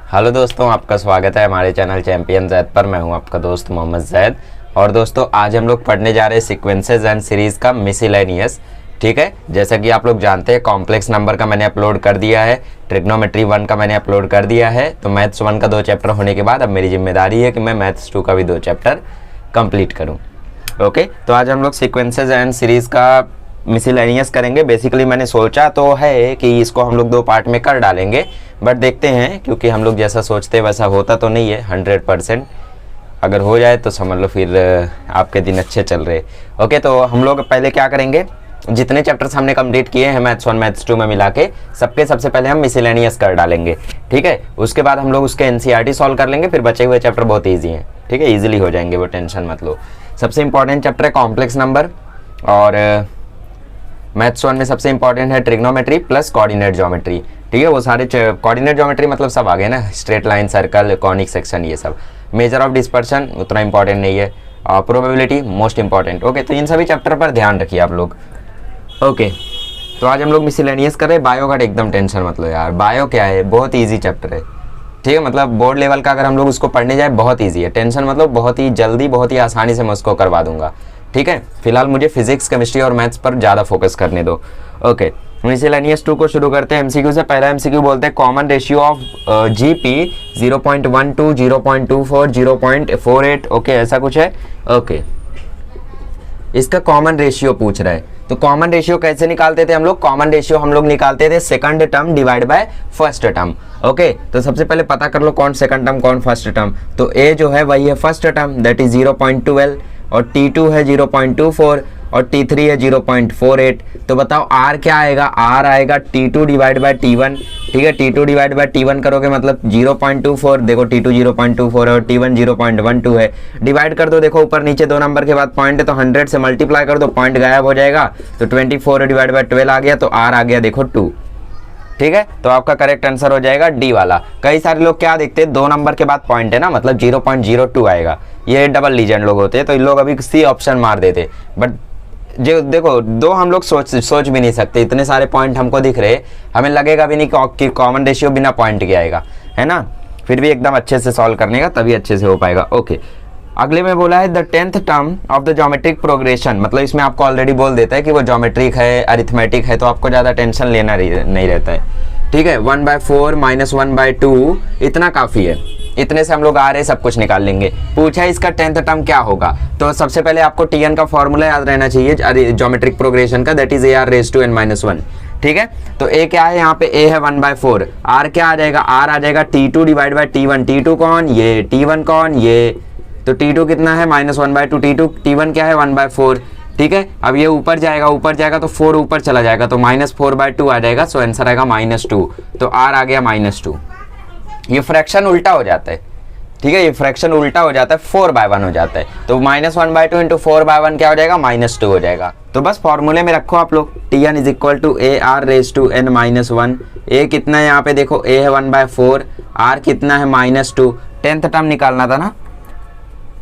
Hello दोस्तों, आपका स्वागत है हमारे चैनल चैंपियन जैद पर। मैं हूं आपका दोस्त मोहम्मद जैद। और दोस्तों आज हम लोग पढ़ने जा रहे हैं सीक्वेंसेस एंड सीरीज़ का मिसलेनियस। ठीक है, जैसा कि आप लोग जानते हैं कॉम्प्लेक्स नंबर का मैंने अपलोड कर दिया है, ट्रिग्नोमेट्री 1 का मैंने अपलोड कर दिया है। तो मैथ्स 1 का 2 चैप्टर होने के बाद अब मेरी जिम्मेदारी है कि मैं मैथ्स 2 का भी 2 चैप्टर कंप्लीट करूँ। ओके, तो आज हम लोग सीक्वेंसेस एंड सीरीज़ का मिसलेनियस करेंगे। बेसिकली मैंने सोचा तो है कि इसको हम लोग 2 पार्ट में कर डालेंगे, बट देखते हैं, क्योंकि हम लोग जैसा सोचते हैं वैसा होता तो नहीं है 100%। अगर हो जाए तो समझ लो फिर आपके दिन अच्छे चल रहे। ओके, तो हम लोग पहले क्या करेंगे, जितने चैप्टर्स हमने कंप्लीट किए हैं मैथ्स 1 मैथ्स 2 में मिला के सबसे पहले हम मिसलेनियस कर डालेंगे। ठीक है, उसके बाद हम लोग उसके एनसीईआरटी सॉल्व कर लेंगे। फिर बचे हुए चैप्टर बहुत ईजी हैं, ठीक है, ईजिली हो जाएंगे, वो टेंशन मत लो। सबसे इंपॉर्टेंट चैप्टर है कॉम्प्लेक्स नंबर, और मैथ्स 1 में सबसे इंपॉर्टेंट है ट्रिग्नोमेट्री प्लस कोऑर्डिनेट ज्योमेट्री। ठीक है, वो सारे कोऑर्डिनेट ज्योमेट्री मतलब सब आ गए ना, straight line, circle, conic section, ये सब। मेजर ऑफ डिस्पर्शन उतना इंपॉर्टेंट नहीं है, प्रोबेबिलिटी मोस्ट इंपॉर्टेंट। ओके, तो इन सभी चैप्टर पर ध्यान रखिए आप लोग। ओके, तो आज हम लोग मिसलेनियस कर रहे हैं। बायो का एकदम टेंशन मत लो यार, बायो क्या है, बहुत ईजी चैप्टर है। ठीक है, मतलब बोर्ड लेवल का अगर हम लोग उसको पढ़ने जाए बहुत ईजी है। टेंशन मतलब बहुत ही जल्दी, बहुत ही आसानी से मैं उसको करवा दूंगा। ठीक है, फिलहाल मुझे फिजिक्स, केमिस्ट्री और मैथ्स पर ज़्यादा फोकस करने दो। ओके, मिसलेनियस 2 को शुरू करते हैं एमसीक्यू से। पहला एमसीक्यू बोलते हैं common ratio of GP 0.12, 0.24, 0.48। Okay, ऐसा कुछ है। ओके, इसका कॉमन रेशियो पूछ रहा है। तो कॉमन रेशियो कैसे निकालते थे हम लोग? कॉमन रेशियो हम लोग निकालते थे second term divide by first term. Okay, तो सबसे पहले पता कर लो कौन सेकंड टर्म कौन फर्स्ट टर्म। तो ए जो है वही है फर्स्ट टर्म, दैट इज 0.12, और T2 है 0.24, और T3 है 0.48। तो बताओ R क्या आएगा? R आएगा T2 डिवाइड बाय T1। ठीक है, T2 डिवाइड बाय T1 करोगे मतलब 0.24। देखो T2 0.24 है और T1 0.12 है। डिवाइड कर दो, देखो ऊपर नीचे 2 नंबर के बाद पॉइंट है, तो 100 से मल्टीप्लाई कर दो, पॉइंट गायब हो जाएगा। तो 24 डिवाइड बाय 12 आ गया, तो R आ गया देखो 2। ठीक है, तो आपका करेक्ट आंसर हो जाएगा डी वाला। कई सारे लोग क्या देखते हैं, 2 नंबर के बाद पॉइंट है ना, मतलब 0.02 आएगा। ये डबल लीजेंड लोग होते हैं, तो इन लोग अभी सी ऑप्शन मार देते। बट जो देखो 2 हम लोग सोच भी नहीं सकते, इतने सारे पॉइंट हमको दिख रहे, हमें लगेगा भी नहीं कि कॉमन रेशियो बिना पॉइंट के आएगा, है ना। फिर भी एकदम अच्छे से सॉल्व करने का, तभी अच्छे से हो पाएगा। ओके, अगले में बोला है the 10th term of the geometric progression. मतलब इसमें आपको ऑलरेडी बोल देता है कि वो ज्योमेट्रिक है, अरिथमेटिक है, तो आपको ज़्यादा टेंशन लेना नहीं रहता है। ठीक है, 1/4 - 1/2 इतना काफ़ी है, इतने से हम लोग आ रहे सब कुछ निकाल लेंगे। पूछा है इसका 10th टर्म क्या होगा, तो सबसे पहले आपको Tn का फॉर्मूला याद रहना चाहिए ज्योमेट्रिक प्रोग्रेशन का, दैट इज AR⁻n-1। ठीक है, तो A क्या है यहाँ पे? A है 1/4। R क्या आ जाएगा? R आ जाएगा T2 divide by T1। T2 कौन? ये। T1 कौन? ये। तो T2 कितना है? -1/2 T2। T1 क्या है? 1/4। ठीक है, अब ये ऊपर जाएगा तो 4 ऊपर चला जाएगा, तो -4/2 आ जाएगा। सो आंसर आएगा -2। तो R आ गया -2। ये फ्रैक्शन उल्टा हो जाता है। ठीक है, ये फ्रैक्शन उल्टा हो जाता है, 4/1 हो जाता है। तो -1/2 इंटू 4/1 क्या हो जाएगा? -2 हो जाएगा। तो बस फॉर्मूले में रखो आप लोग, Tn = AR⁻n-1। A कितना है यहाँ पे? देखो A है 1/4, R कितना है? -2। 10th टर्म निकालना था ना,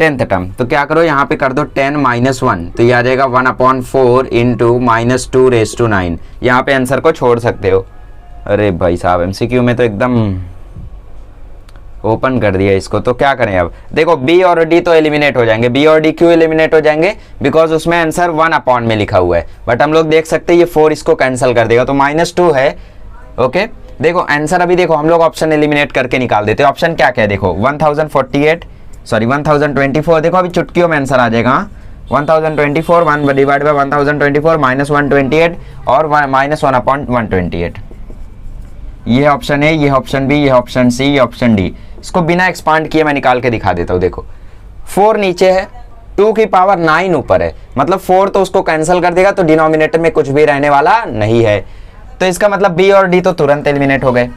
10th टर्म। तो क्या करो, यहाँ पे कर दो 10 - 1, तो ये आ जाएगा 1/4 इंटू -2⁹। यहाँ पे आंसर को छोड़ सकते हो। अरे भाई साहब, एमसीक्यू में तो एकदम ओपन कर दिया इसको। तो क्या करें अब? देखो B और D तो एलिमिनेट हो जाएंगे। B और D क्यों एलिमिनेट हो जाएंगे? बिकॉज उसमें आंसर 1/ में लिखा हुआ है, बट हम लोग देख सकते हैं ये 4 इसको कैंसिल कर देगा, तो -2 है। ओके, देखो आंसर अभी देखो हम लोग ऑप्शन एलिमिनेट करके निकाल देते हैं। ऑप्शन क्या क्या है देखो, 1024, देखो अभी चुटकियों में आंसर आ जाएगा। 1024 1 डिवाइड बाय 1024 -128 और -1/128। ये ऑप्शन है, ये ऑप्शन बी, ये ऑप्शन सी, ये ऑप्शन डी। इसको बिना एक्सपांड किए मैं निकाल के दिखा देता हूँ। देखो 4 नीचे है, 2 की पावर 9 ऊपर है, मतलब 4 तो उसको कैंसिल कर देगा, तो डिनोमिनेटर में कुछ भी रहने वाला नहीं है। तो इसका मतलब बी और डी तो तुरंत एलिमिनेट हो गए।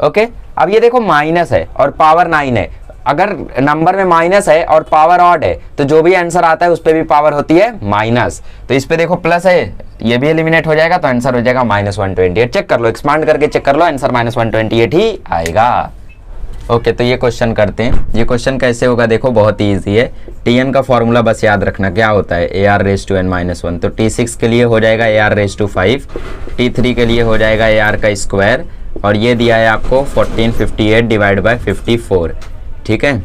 ओके, अब ये देखो माइनस है और पावर 9 है। अगर नंबर में माइनस है और पावर ऑड है, तो जो भी आंसर आता है उस पर भी पावर होती है माइनस। तो इस पे देखो प्लस है, ये भी एलिमिनेट हो जाएगा, तो आंसर हो जाएगा -128। चेक कर लो, एक्सपांड करके चेक कर लो, आंसर -128 ही आएगा। ओके, तो ये क्वेश्चन करते हैं। ये क्वेश्चन कैसे होगा देखो, बहुत ही ईजी है। Tn का फॉर्मूला बस याद रखना क्या होता है, AR⁻n-1। तो T6 के लिए हो जाएगा AR⁵, T3 के लिए हो जाएगा AR का स्क्वायर, और ये दिया है आपको 1458 डिवाइड बाय 54, ठीक है।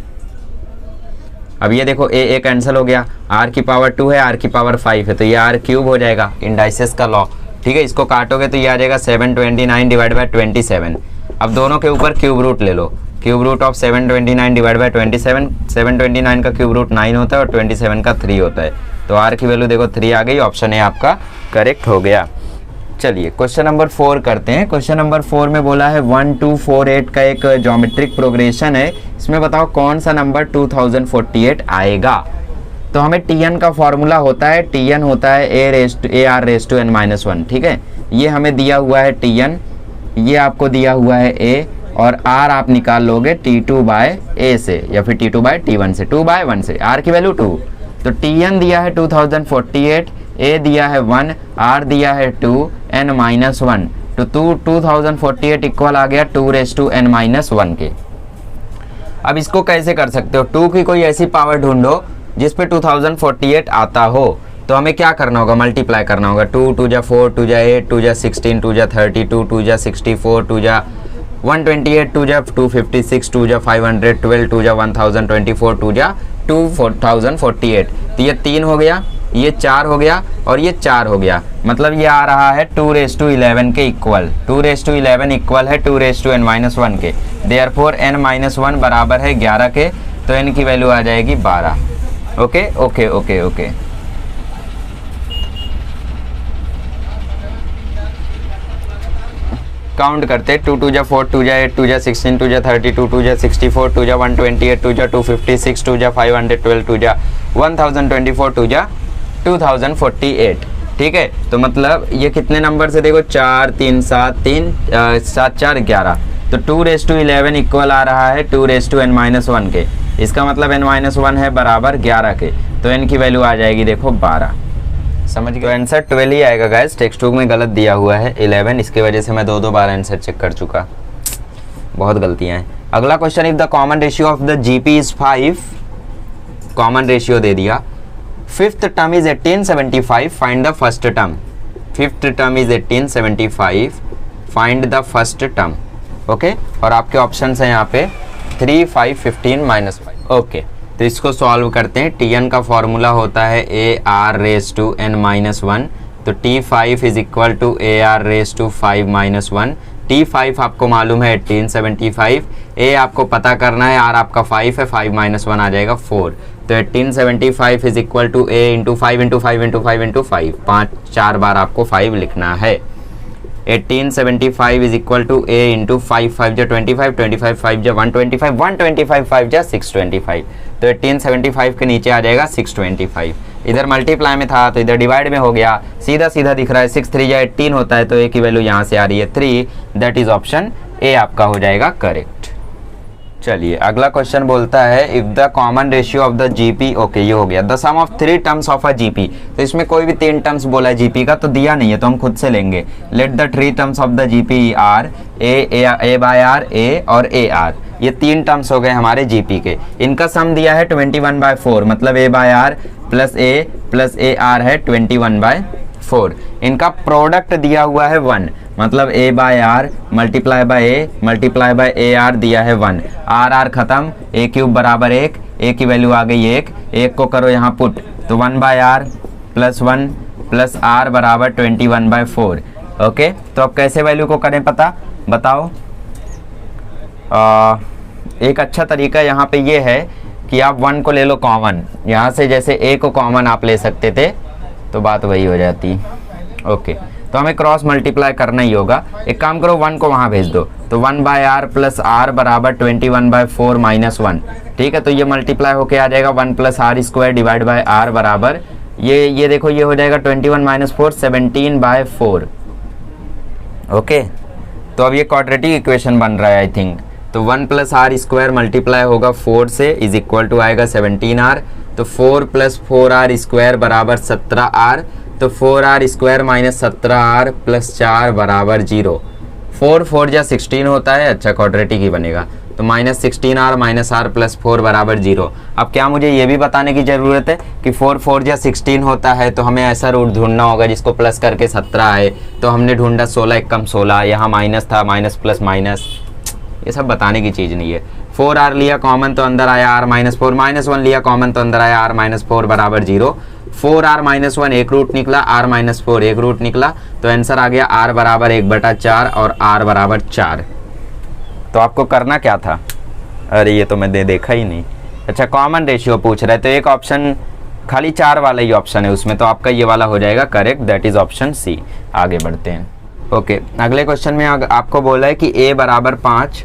अब ये देखो ए कैंसिल हो गया, r की पावर 2 है, r की पावर 5 है, तो ये r क्यूब हो जाएगा, इंडाइसेस का लॉ, ठीक है। इसको काटोगे तो ये आ जाएगा 729 डिवाइड बाय 27। अब दोनों के ऊपर क्यूब रूट ले लो, cube root of 729 divide by 27, 729 का क्यूब रूट 9 होता है और 27 का 3 होता है, तो r की वैल्यू देखो 3 आ गई, ऑप्शन ए आपका करेक्ट हो गया। चलिए क्वेश्चन नंबर 4 करते हैं। क्वेश्चन नंबर 4 में बोला है 1248 का एक ज्योमेट्रिक प्रोग्रेशन है, इसमें बताओ कौन सा नंबर 2048 आएगा। तो हमें Tn का फॉर्मूला होता है, Tn होता है AR⁻n-1, ठीक है। ये हमें दिया हुआ है Tn, ये आपको दिया हुआ है A, और R आप निकाल लोगे T2/A से या फिर T2/T1 से, 2/1 से, R की वैल्यू 2। तो Tn दिया है 2048, A दिया है 1, R दिया है 2, n-1, तो 2048 इक्वल आ गया 2⁻n-1 के। अब इसको कैसे कर सकते हो, 2 की कोई ऐसी पावर ढूंढो जिस पे 2048 आता हो, तो हमें क्या करना होगा, मल्टीप्लाई करना होगा। 2 2 जा 4, 2 जा 8, 2 जा 16, 2 जा 32, 2 जा 64, 2 जा 128, 2 जा 256, 2 जा 512, 2 जा 1024, 2 जा 2048। तो ये 3 हो गया, ये 4 हो गया और ये 4 हो गया, मतलब ये आ रहा है 2⁻11 के इक्वल, 2⁻11 इक्वल है 2⁻n-1 के, देयरफॉर n-1 बराबर है 11 के, तो n की वैल्यू आ जाएगी 12। Okay okay okay okay, count करते, 2 2 जा 4, 2 जा 8, 2 जा 16, 2 जा 32, 2 जा 64, 2 जा 128, 2 जा 256, 2 जा 512, 2 जा 1024, 2 जा 2048, ठीक है। तो मतलब ये कितने नंबर से देखो, 4 3 7 3 7 4 11, तो 2⁻11 इक्वल आ रहा है 2⁻n-1 के, इसका मतलब n-1 है बराबर 11 के, तो n की वैल्यू आ जाएगी देखो 12, समझ गए। तो आंसर 12 ही आएगा गाइस, टेक्स्ट बुक में गलत दिया हुआ है 11, इसकी वजह से मैं 2 बार आंसर चेक कर चुका, बहुत गलतियां हैं। अगला question, if the common ratio of the GP is 5, common ratio दे दिया, fifth term is 1875, find the first term. Fifth term is 1875, find the first term, okay. और आपके ऑप्शन है यहाँ पे 3 5 15 -5, ओके। तो इसको सॉल्व करते हैं। Tn का फॉर्मूला होता है AR⁻n-1, तो T5 is equal to AR⁻5-1, T5 आपको मालूम है 1875, A आपको पता करना है, R आपका 5 है, 5 - 1 आ जाएगा 4, तो 1875 is equal to A into 5 into 5 into 5 into 5, 4 बार आपको 5 लिखना है। 1875 is equal to A into 5 5 जा 25, 25 5 जा 125, 125 5 जा 625, तो 1875 के नीचे आ जाएगा 625। इधर मल्टीप्लाई में था तो इधर डिवाइड में हो गया, सीधा सीधा दिख रहा है, 6 3 जा 18 होता है, तो A की वैल्यू यहाँ से आ रही है 3, दैट इज ऑप्शन ए आपका हो जाएगा करेक्ट। चलिए अगला क्वेश्चन बोलता है, if the common ratio of the GP, okay ये हो गया, the sum of 3 terms of a GP, तो इसमें कोई भी 3 टर्म्स बोला है जीपी का, तो दिया नहीं है तो हम खुद से लेंगे। Let the 3 terms of the GP are A/R, A और AR, ये 3 टर्म्स हो गए हमारे जीपी के, इनका सम दिया है 21/4, मतलब A/R plus A plus AR है 21/4, इनका प्रोडक्ट दिया हुआ है 1, मतलब A/R multiply by A multiply by AR दिया है 1, R खत्म, A क्यूब बराबर 1, A की वैल्यू आ गई 1 को करो यहाँ पुट, तो 1/R प्लस 1 प्लस R बराबर 21/4, ओके। तो अब कैसे वैल्यू को करें पता, बताओ। एक अच्छा तरीका यहाँ पे ये है कि आप 1 को ले लो कॉमन, यहाँ से जैसे A को कॉमन आप ले सकते थे तो बात वही हो जाती, ओके। तो हमें क्रॉस मल्टीप्लाई करना ही होगा, एक काम करो 1 को वहाँ भेज दो, तो 1/R प्लस R बराबर 21/4 - 1, ठीक है। तो ये मल्टीप्लाई होके आ जाएगा 1 + R² डिवाइड बाय R बराबर, ये देखो ये हो जाएगा 21 - 4 17/4, ओके। तो अब ये क्वाड्रेटिक इक्वेशन बन रहा है आई थिंक, तो 1 + R² मल्टीप्लाई होगा 4 से इज इक्वल टू आएगा 17R, तो 4 + 4R² बराबर 17R, तो 4R² - 17R + 4 बराबर 0, 4 4 जा 16 होता है, अच्छा क्वाड्रेटिक ही बनेगा, तो -16r माइनस r प्लस 4 बराबर 0। अब क्या मुझे ये भी बताने की ज़रूरत है कि 4 4 या 16 होता है, तो हमें ऐसा रूट ढूंढना होगा जिसको प्लस करके 17 आए। तो हमने ढूंढा 16 1 कम 16, यहाँ माइनस था, माइनस प्लस माइनस, ये सब बताने की चीज़ नहीं है। 4r लिया कॉमन तो अंदर आया r माइनस 4, -1 लिया कॉमन तो अंदर आया r माइनस 4 बराबर 0। 4r माइनस 1 एक रूट निकला, r माइनस 4 एक रूट निकला, तो आंसर आ गया r बराबर 1/4 और r बराबर 4। तो आपको करना क्या था? अरे ये तो मैंने देखा ही नहीं। अच्छा, कॉमन रेशियो पूछ रहा है, तो एक ऑप्शन खाली 4 वाला ही ऑप्शन है उसमें, तो आपका ये वाला हो जाएगा correct, that is option C. आगे बढ़ते हैं। ओके, अगले क्वेश्चन में आपको बोला है कि a बराबर 5।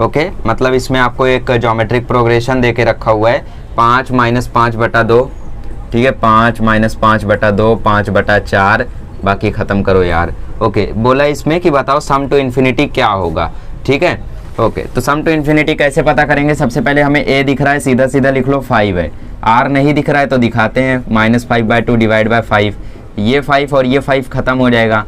ओके, मतलब इसमें आपको एक ज्योमेट्रिक प्रोग्रेशन दे के रखा हुआ है, 5 माइनस 5/2, ठीक है, 5 माइनस 5/2, 5/4, बाकी ख़त्म करो यार। ओके, बोला इसमें कि बताओ सम टू इन्फिनिटी क्या होगा, ठीक है। ओके, तो सम टू इन्फिनिटी कैसे पता करेंगे? सबसे पहले हमें a दिख रहा है, सीधा सीधा लिख लो 5 है। r नहीं दिख रहा है तो दिखाते हैं, -5/2 डिवाइड बाय 5, ये 5 और ये 5 खत्म हो जाएगा,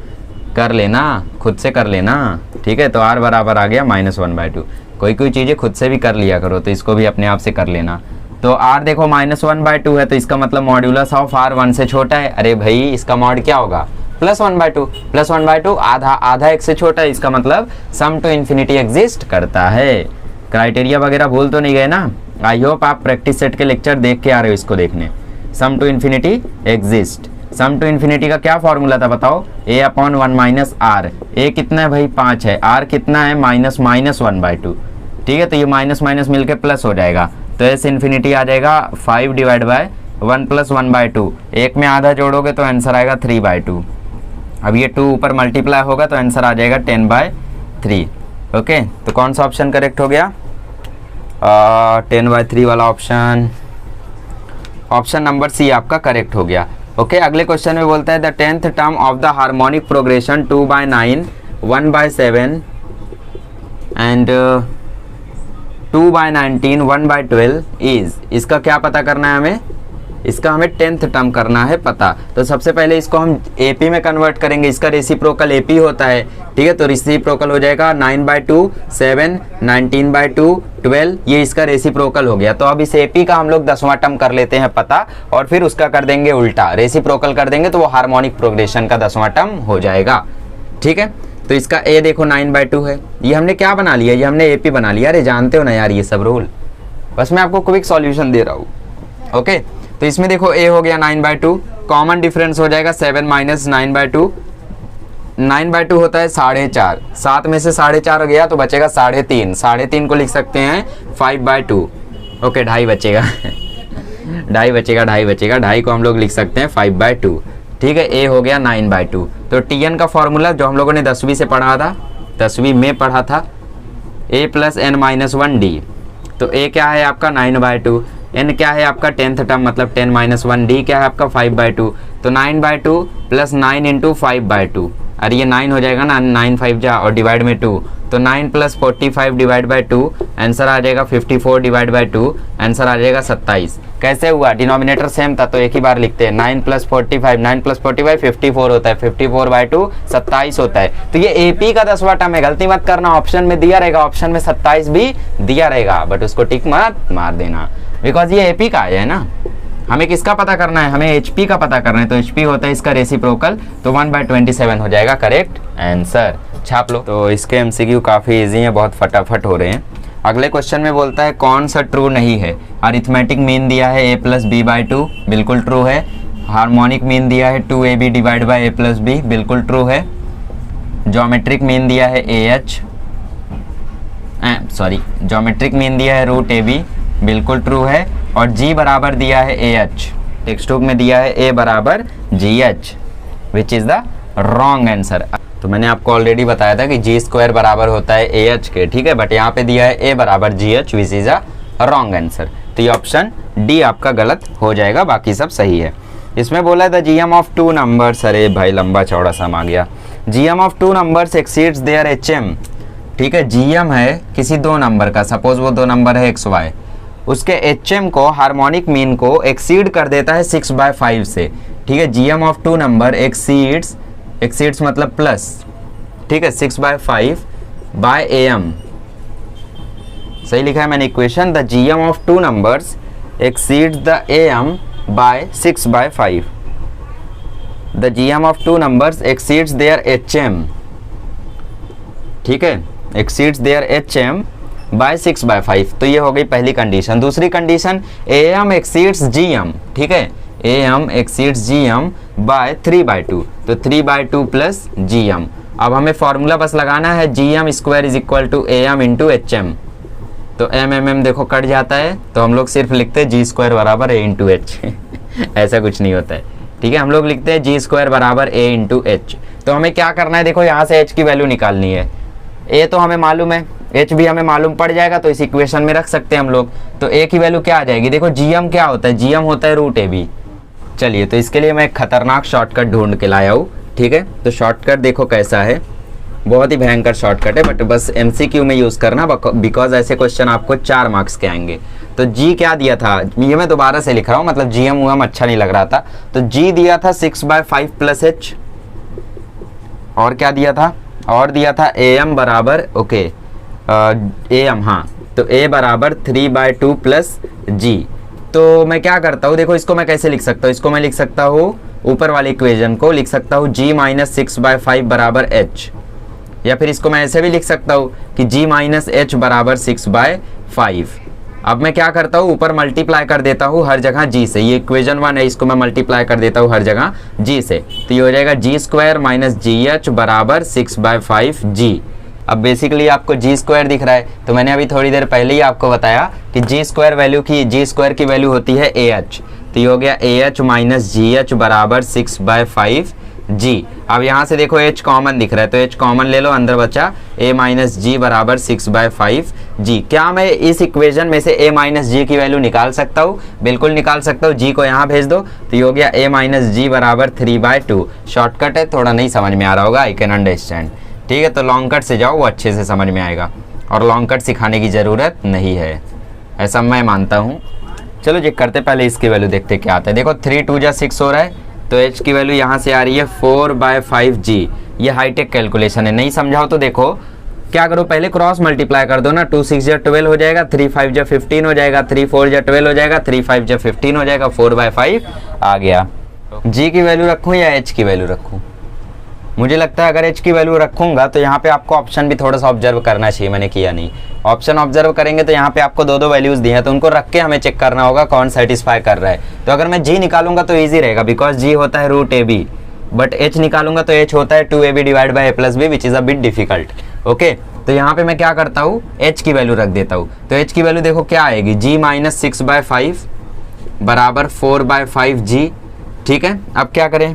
कर लेना, खुद से कर लेना, ठीक है। तो r बराबर आ गया -1/2। कोई चीज़ें खुद से भी कर लिया करो, तो इसको भी अपने आप से कर लेना। तो r देखो -1/2 है, तो इसका मतलब मॉड्यूलस ऑफ r 1 से छोटा है। अरे भाई, इसका मॉड क्या होगा? +1/2, +1/2 आधा एक से छोटा है, इसका मतलब सम टू इन्फिनिटी एग्जिस्ट करता है। क्राइटेरिया वगैरह भूल तो नहीं गए ना? आई होप आप प्रैक्टिस सेट के लेक्चर देख के आ रहे हो इसको देखने। Sum to infinity exist. Sum to infinity का क्या फॉर्मूला था बताओ? a/1 - r। a कितना है भाई? 5 है। r कितना है? -1/2, ठीक है। तो ये माइनस माइनस मिलके प्लस हो जाएगा, तो s इन्फिनिटी आ जाएगा 5 डिवाइड बाय 1 + 1/2। एक में आधा जोड़ोगे तो आंसर आएगा 3/2। अब ये 2 ऊपर मल्टीप्लाई होगा तो आंसर आ जाएगा 10/3। ओके, तो कौन सा ऑप्शन करेक्ट हो गया? 10/3 वाला ऑप्शन, ऑप्शन नंबर सी आपका करेक्ट हो गया। ओके, अगले क्वेश्चन में बोलता है the 10th term of the harmonic progression 2/9, 1/7 and 2/19, 1/12 is. इसका क्या पता करना है हमें? इसका हमें 10th टर्म करना है पता। तो सबसे पहले इसको हम AP में कन्वर्ट करेंगे, इसका रेसिप्रोकल AP होता है, ठीक है। तो रेसिप्रोकल हो जाएगा 9/2, 7, 19/2, 12, ये इसका रेसिप्रोकल हो गया। तो अब इस AP का हम लोग 10वां टर्म कर लेते हैं पता, और फिर उसका कर देंगे उल्टा, रेसिप्रोकल कर देंगे तो वो हार्मोनिक प्रोग्रेशन का 10वां टर्म हो जाएगा, ठीक है। तो इसका A देखो 9/2 है, ये हमने क्या बना लिया? ये हमने AP बना लिया। अरे जानते हो ना यार ये सब रूल, बस मैं आपको क्विक सॉल्यूशन दे रहा हूँ। ओके, तो इसमें देखो A हो गया 9/2, कॉमन डिफरेंस हो जाएगा 7 - 9/2। 9/2 होता है 4.5, 7 में से 4.5 गया तो बचेगा 3.5। 3.5 को लिख सकते हैं 5/2। ओके, 2.5 बचेगा 2.5 बचेगा, 2.5 बचेगा, 2.5 को हम लोग लिख सकते हैं 5/2, ठीक है। A हो गया 9/2। तो Tn का फॉर्मूला जो हम लोगों ने 10वीं से पढ़ा था, 10वीं में पढ़ा था, A + n-1d। तो A क्या है आपका? 9/2, n क्या है आपका? 10th टर्म मतलब 10 - 1, d क्या है आपका? 5/2। तो 9/2 + 9 × 5/2, अरे ये 9 हो जाएगा ना, 9 5 जा और डिवाइड में 2, तो 9 + 45 डिवाइड बाय 2, आंसर आ जाएगा 54 डिवाइड बाय 2, आंसर आ जाएगा 27। कैसे हुआ? डिनोमिनेटर सेम था तो एक ही बार लिखते हैं। 9 + 45, 9 + 45 54 होता है, 54/2 27 होता है। तो ये AP का 10वां टर्म है, गलती मत करना, ऑप्शन में दिया रहेगा, ऑप्शन में 27 भी दिया रहेगा, बट उसको टिक मत मार देना, बिकॉज ये AP का है ना। हमें किसका पता करना है? हमें HP का पता करना है, तो HP होता है इसका रेसिप्रोकल, तो 1/27 हो जाएगा करेक्ट आंसर। छाप लो। तो इसके MCQ काफ़ी इजी हैं, बहुत फटाफट हो रहे हैं। अगले क्वेश्चन में बोलता है कौन सा ट्रू नहीं है? अरिथमेटिक मीन दिया है A + b/2, बिल्कुल ट्रू है। हार्मोनिक मीन दिया है 2AB divide by A + b, बिल्कुल ट्रू है। ज्योमेट्रिक मीन दिया है ज्योमेट्रिक मीन दिया है √AB, बिल्कुल ट्रू है। और G बराबर दिया है AH, टेक्स्ट बुक में दिया है A बराबर GH, which is the wrong answer. तो मैंने आपको ऑलरेडी बताया था कि G² बराबर होता है AH के, ठीक है, बट यहाँ पे दिया है A बराबर GH, which is a wrong answer. तो ये ऑप्शन D आपका गलत हो जाएगा, बाकी सब सही है। इसमें बोला था GM ऑफ 2 नंबर्स, अरे भाई लंबा चौड़ा सम आ गया। GM of 2 numbers exceeds their HM, ठीक है। GM है किसी 2 नंबर का, सपोज वो 2 नंबर है XY, उसके HM को, हार्मोनिक मीन को एक्सीड कर देता है 6/5 से, ठीक है। GM ऑफ 2 नंबर एक्सीड्स मतलब प्लस, ठीक है, 6/5 बाय AM, सही लिखा है मैंने equation, the GM of two numbers exceeds the AM by 6/5। The GM of two numbers exceeds their HM, ठीक है, एक्सीड्स देयर एचएम बाय 6/5। तो ये हो गई पहली कंडीशन। दूसरी कंडीशन, एएम एक्सीड्स जीएम, ठीक है, एएम एक्सीड्स जीएम बाय 3/2, तो 3/2 प्लस जीएम। अब हमें फॉर्मूला बस लगाना है, GM square is equal to AM into HM. तो एम देखो कट जाता है, तो हम लोग सिर्फ लिखते हैं जी स्क्वायर बराबर ए इंटू एच। ऐसा कुछ नहीं होता है, ठीक है, हम लोग लिखते हैं जी स्क्वायर बराबर ए इंटू एच। तो हमें क्या करना है, देखो यहाँ से एच की वैल्यू निकालनी है। ए तो हमें मालूम है, एच भी हमें मालूम पड़ जाएगा, तो इस इक्वेशन में रख सकते हैं हम लोग। तो ए की वैल्यू क्या आ जाएगी, देखो जीएम क्या होता है, जीएम होता है रूट ए बी। चलिए, तो इसके लिए मैं एक खतरनाक शॉर्टकट ढूंढ के लाया हूँ, ठीक है। तो शॉर्टकट देखो कैसा है, बहुत ही भयंकर शॉर्टकट है, बट बस एमसीक्यू में यूज़ करना, बिकॉज ऐसे क्वेश्चन आपको 4 मार्क्स के आएंगे। तो जी क्या दिया था, ये मैं दोबारा से लिख रहा हूँ, मतलब जीएम उएम अच्छा नहीं लग रहा था। तो जी दिया था 6/5 प्लस एच, और क्या दिया था, और दिया था एएम बराबर, ओके, एएम, हाँ, तो ए बराबर 3/2 प्लस जी। तो मैं क्या करता हूँ, देखो इसको मैं कैसे लिख सकता हूँ, इसको मैं लिख सकता हूँ, ऊपर वाली इक्वेशन को लिख सकता हूँ g माइनस 6/5 बराबर h, या फिर इसको मैं ऐसे भी लिख सकता हूँ कि g माइनस एच बराबर 6/5। अब मैं क्या करता हूँ, ऊपर मल्टीप्लाई कर देता हूँ हर जगह g से, ये इक्वेशन 1 है, इसको मैं मल्टीप्लाई कर देता हूँ हर जगह g से, तो ये हो जाएगा जी स्क्वायर माइनस जी एच बराबर 6/5g। अब बेसिकली आपको जी स्क्वायर दिख रहा है, तो मैंने अभी थोड़ी देर पहले ही आपको बताया कि जी स्क्वायर की वैल्यू होती है ए एच, तो ये हो गया A H minus ji H बराबर 6/5g। अब यहाँ से देखो h कॉमन दिख रहा है, तो h कॉमन ले लो, अंदर बचा a माइनस जी बराबर 6/5g। क्या मैं इस इक्वेशन में से a माइनस जी की वैल्यू निकाल सकता हूँ, बिल्कुल निकाल सकता हूँ, g को यहाँ भेज दो, तो ये हो गया a माइनस जी बराबर 3/2। शॉर्टकट है, थोड़ा नहीं समझ में आ रहा होगा, आई कैन अंडरस्टैंड, ठीक है। तो लॉन्ग कट से जाओ, वो अच्छे से समझ में आएगा, और लॉन्ग कट सिखाने की ज़रूरत नहीं है, ऐसा मैं मानता हूँ। चलो चेक करते, पहले इसकी वैल्यू देखते क्या आता है। देखो 3 2 जा 6 हो रहा है, तो h की वैल्यू यहाँ से आ रही है 4/5g। ये हाईटेक कैलकुलेशन है, नहीं समझाओ तो देखो क्या करो, पहले क्रॉस मल्टीप्लाई कर दो ना, 2 6 जा 12 हो जाएगा, 3 5 जा 15 हो जाएगा, 3 4 जा 12 हो जाएगा, 3 5 जा 15 हो जाएगा, 4/5 आ गया। g की वैल्यू रखूँ या h की वैल्यू रखूँ, मुझे लगता है अगर h की वैल्यू रखूंगा तो यहाँ पे आपको ऑप्शन भी थोड़ा सा ऑब्जर्व करना चाहिए, मैंने किया नहीं। ऑप्शन ऑब्जर्व करेंगे तो यहाँ पे आपको 2 वैल्यूज दी हैं, तो उनको रख के हमें चेक करना होगा कौन सेटिस्फाई कर रहा है। तो अगर मैं g निकालूंगा तो ईजी रहेगा, बिकॉज g होता है root A B, but h निकालूंगा तो h होता है 2ab divide by a plus B, which is a bit difficult. Okay, तो यहाँ पे मैं क्या करता हूँ, h की वैल्यू रख देता हूँ। तो h की वैल्यू देखो क्या आएगी, g माइनस 6/5 बराबर 4/5g, ठीक है। अब क्या करें,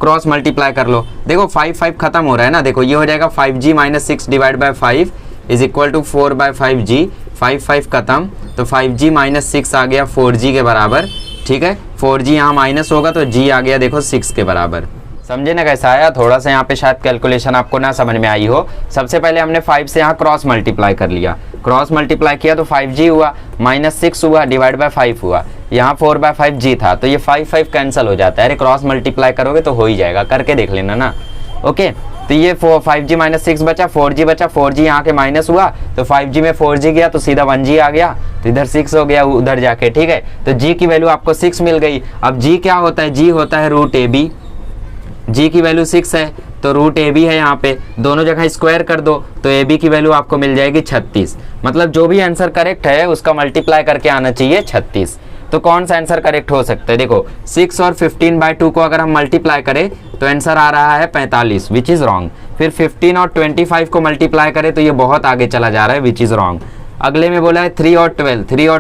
क्रॉस मल्टीप्लाई कर लो, देखो 5 5 खत्म हो रहा है ना, देखो ये हो जाएगा 5g minus 6 divide by 5 is equal to 4/5g, 5 5 खत्म, तो 5g माइनस 6 आ गया 4g के बराबर, ठीक है। 4g यहाँ माइनस होगा तो g आ गया देखो 6 के बराबर। समझे ना कैसा आया, थोड़ा सा यहाँ पे शायद कैलकुलेशन आपको ना समझ में आई हो। सबसे पहले हमने 5 से यहाँ क्रॉस मल्टीप्लाई कर लिया, क्रॉस मल्टीप्लाई किया तो 5g हुआ, माइनस 6 हुआ, डिवाइड बाय 5 हुआ, यहाँ 4/5g था, तो ये 5 5 कैंसिल हो जाता है। अरे क्रॉस मल्टीप्लाई करोगे तो हो ही जाएगा, करके देख लेना ना। ओके, तो ये 5g माइनस 6 बचा, 4g बचा, 4g यहाँ के माइनस हुआ, तो 5g में 4g गया तो सीधा 1g आ गया, तो इधर 6 हो गया उधर जाके, ठीक है। तो g की वैल्यू आपको 6 मिल गई। अब g क्या होता है, g होता है रूट ए बी, g की वैल्यू 6 है तो रूट ए बी है, यहाँ पे दोनों जगह स्क्वायर कर दो तो ए बी की वैल्यू आपको मिल जाएगी 36। मतलब जो भी आंसर करेक्ट है उसका मल्टीप्लाई करके आना चाहिए 36। तो कौन सा आंसर करेक्ट हो सकता है, देखो 6 और 15/2 को अगर हम मल्टीप्लाई करें तो आंसर आ रहा है 45, विच इज़ रॉन्ग। फिर 15 और 25 को मल्टीप्लाई करें तो ये बहुत आगे चला जा रहा है, विच इज़ रॉन्ग। अगले में बोला है 3 और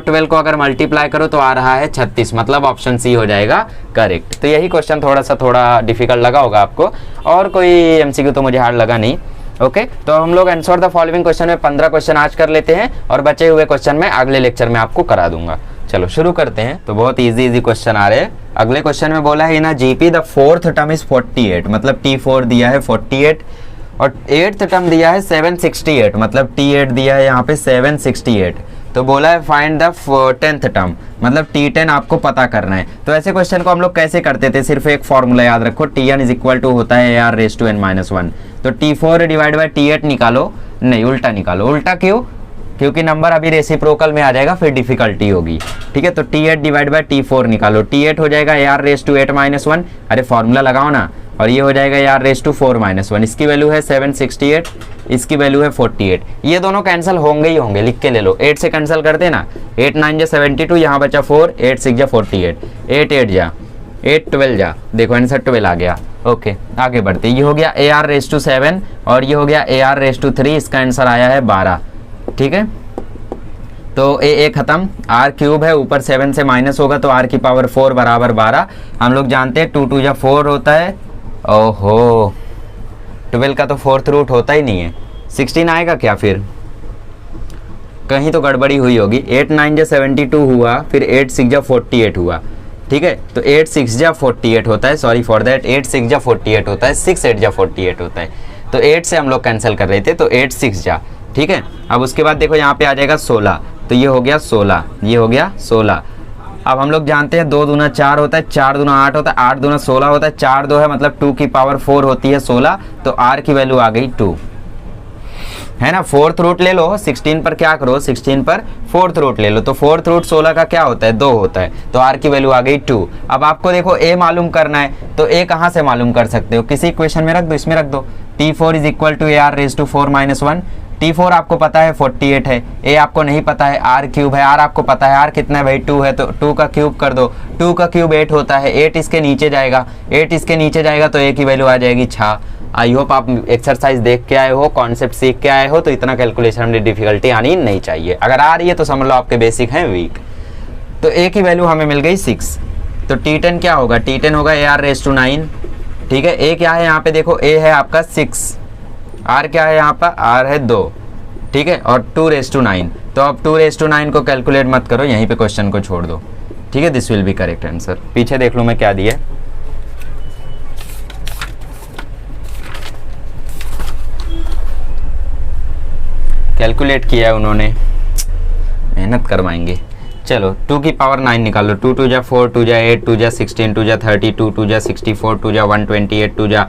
12 को अगर मल्टीप्लाई करो तो आ रहा है 36, मतलब ऑप्शन सी हो जाएगा करेक्ट। तो यही क्वेश्चन थोड़ा डिफिकल्ट लगा होगा आपको, और कोई एमसीक्यू तो मुझे हार्ड लगा नहीं। ओके, तो हम लोग आंसर द फॉलोइंग क्वेश्चन में 15 क्वेश्चन आज कर लेते हैं, और बचे हुए क्वेश्चन में अगले लेक्चर में आपको करा दूंगा। चलो शुरू करते हैं। तो बहुत इजी क्वेश्चन आ रहे हैं। अगले क्वेश्चन में बोला है ना GP the fourth term is 48, मतलब T4 दिया है 48, और 8th टर्म दिया है 768, मतलब T8 दिया है यहाँ पे 768। तो बोला है फाइंड द 10th टर्म, मतलब T10 आपको पता करना है। तो ऐसे क्वेश्चन को हम लोग कैसे करते थे, सिर्फ एक फॉर्मूला याद रखो, Tn इज इक्वल टू होता है AR रेज़ टू n-1। तो T4 डिवाइड बाई T8 निकालो, नहीं उल्टा निकालो। उल्टा क्यों, क्योंकि नंबर अभी रेसिप्रोकल में आ जाएगा, फिर डिफिकल्टी होगी। ठीक है, तो T8 डिवाइड बाय T4 निकालो। T8 हो जाएगा AR रेस टू 8 माइनस 1, अरे फॉर्मूला लगाओ ना, और ये हो जाएगा AR रेस टू 4 माइनस 1। इसकी वैल्यू है 768, इसकी वैल्यू है 48। ये दोनों कैंसिल होंगे ही होंगे, लिख के ले लो। 8 से कैंसिल कर देना, 8 9 जा 72, यहाँ बचा 4, 8 6 जा 48, 8 8 जा 8 12 जा, देखो आंसर 12 आ गया। ओके, आगे बढ़ते। ये हो गया AR रेस टू 7 और ये हो गया AR रेस टू 3, इसका आंसर आया है 12। ठीक है, तो ए खत्म, R क्यूब है, ऊपर 7 से माइनस होगा तो R की पावर 4 बराबर 12। हम लोग जानते हैं 2 2 जा 4 होता है। ओहो, 12 का तो फोर्थ रूट होता ही नहीं है, 16 आएगा क्या? फिर कहीं तो गड़बड़ी हुई होगी। 8 9 जा 72 हुआ, फिर 8 6 जा 48 हुआ। ठीक है, तो 8 6 जा 48 होता है, सॉरी फॉर दैट, 8 6 जा 48 होता है, 6 8 जा 48 होता है। तो 8 से हम लोग कैंसिल कर रहे थे, तो 8 6 जा। ठीक है, अब उसके बाद देखो यहाँ पे आ जाएगा 16, तो ये हो गया 16, ये हो गया 16। अब हम लोग जानते हैं 2 दूना 4 होता है, 4 दूना 8 होता है, 8 दूना 16 होता है, 4 2 है मतलब 2 की पावर 4 होती है 16, तो R की वैल्यू आ गई 2, है ना। फोर्थ रूट ले लो, 16 पर क्या करो, 16 पर फोर्थ रूट ले लो, तो फोर्थ रूट 16 का क्या होता है, 2 होता है, तो R की वैल्यू आ गई 2। अब आपको देखो A मालूम करना है, तो A कहाँ से मालूम कर सकते हो, किसी इक्वेशन में रख दो, इसमें रख दो। T4 is equal to AR raise to 4 minus 1। T4 आपको पता है 48 है, A आपको नहीं पता है, R क्यूब है, R आपको पता है R कितना है भाई 2 है, तो 2 का क्यूब कर दो, 2 का क्यूब 8 होता है, 8 इसके नीचे जाएगा, 8 इसके नीचे जाएगा तो A की वैल्यू आ जाएगी 6। आई होप आप एक्सरसाइज देख के आए हो, कॉन्सेप्ट सीख के आए हो, तो इतना कैलकुलेशन में डिफिकल्टी आनी नहीं चाहिए। अगर आ रही है तो समझ लो आपके बेसिक हैं वीक। तो A की वैल्यू हमें मिल गई 6, तो T10 क्या होगा, T10 होगा AR रेज टू 9। ठीक है, A क्या है यहाँ पे देखो, A है आपका 6, R क्या है यहाँ पर, R है 2। ठीक है, और 2 रेज टू 9, तो अब 2 रेज टू 9 को कैलकुलेट मत करो, यहीं पे क्वेश्चन को छोड़ दो। ठीक है, this will be correct answer. पीछे देख लो मैं क्या दिया, कैलकुलेट किया है उन्होंने, मेहनत करवाएंगे। चलो 2 की पावर 9 निकालो, 2 2 जा 4, 2 जा 8, 2 जा 16, 2 जा 32, 2 जा 64, 2 जा 128, 2 जा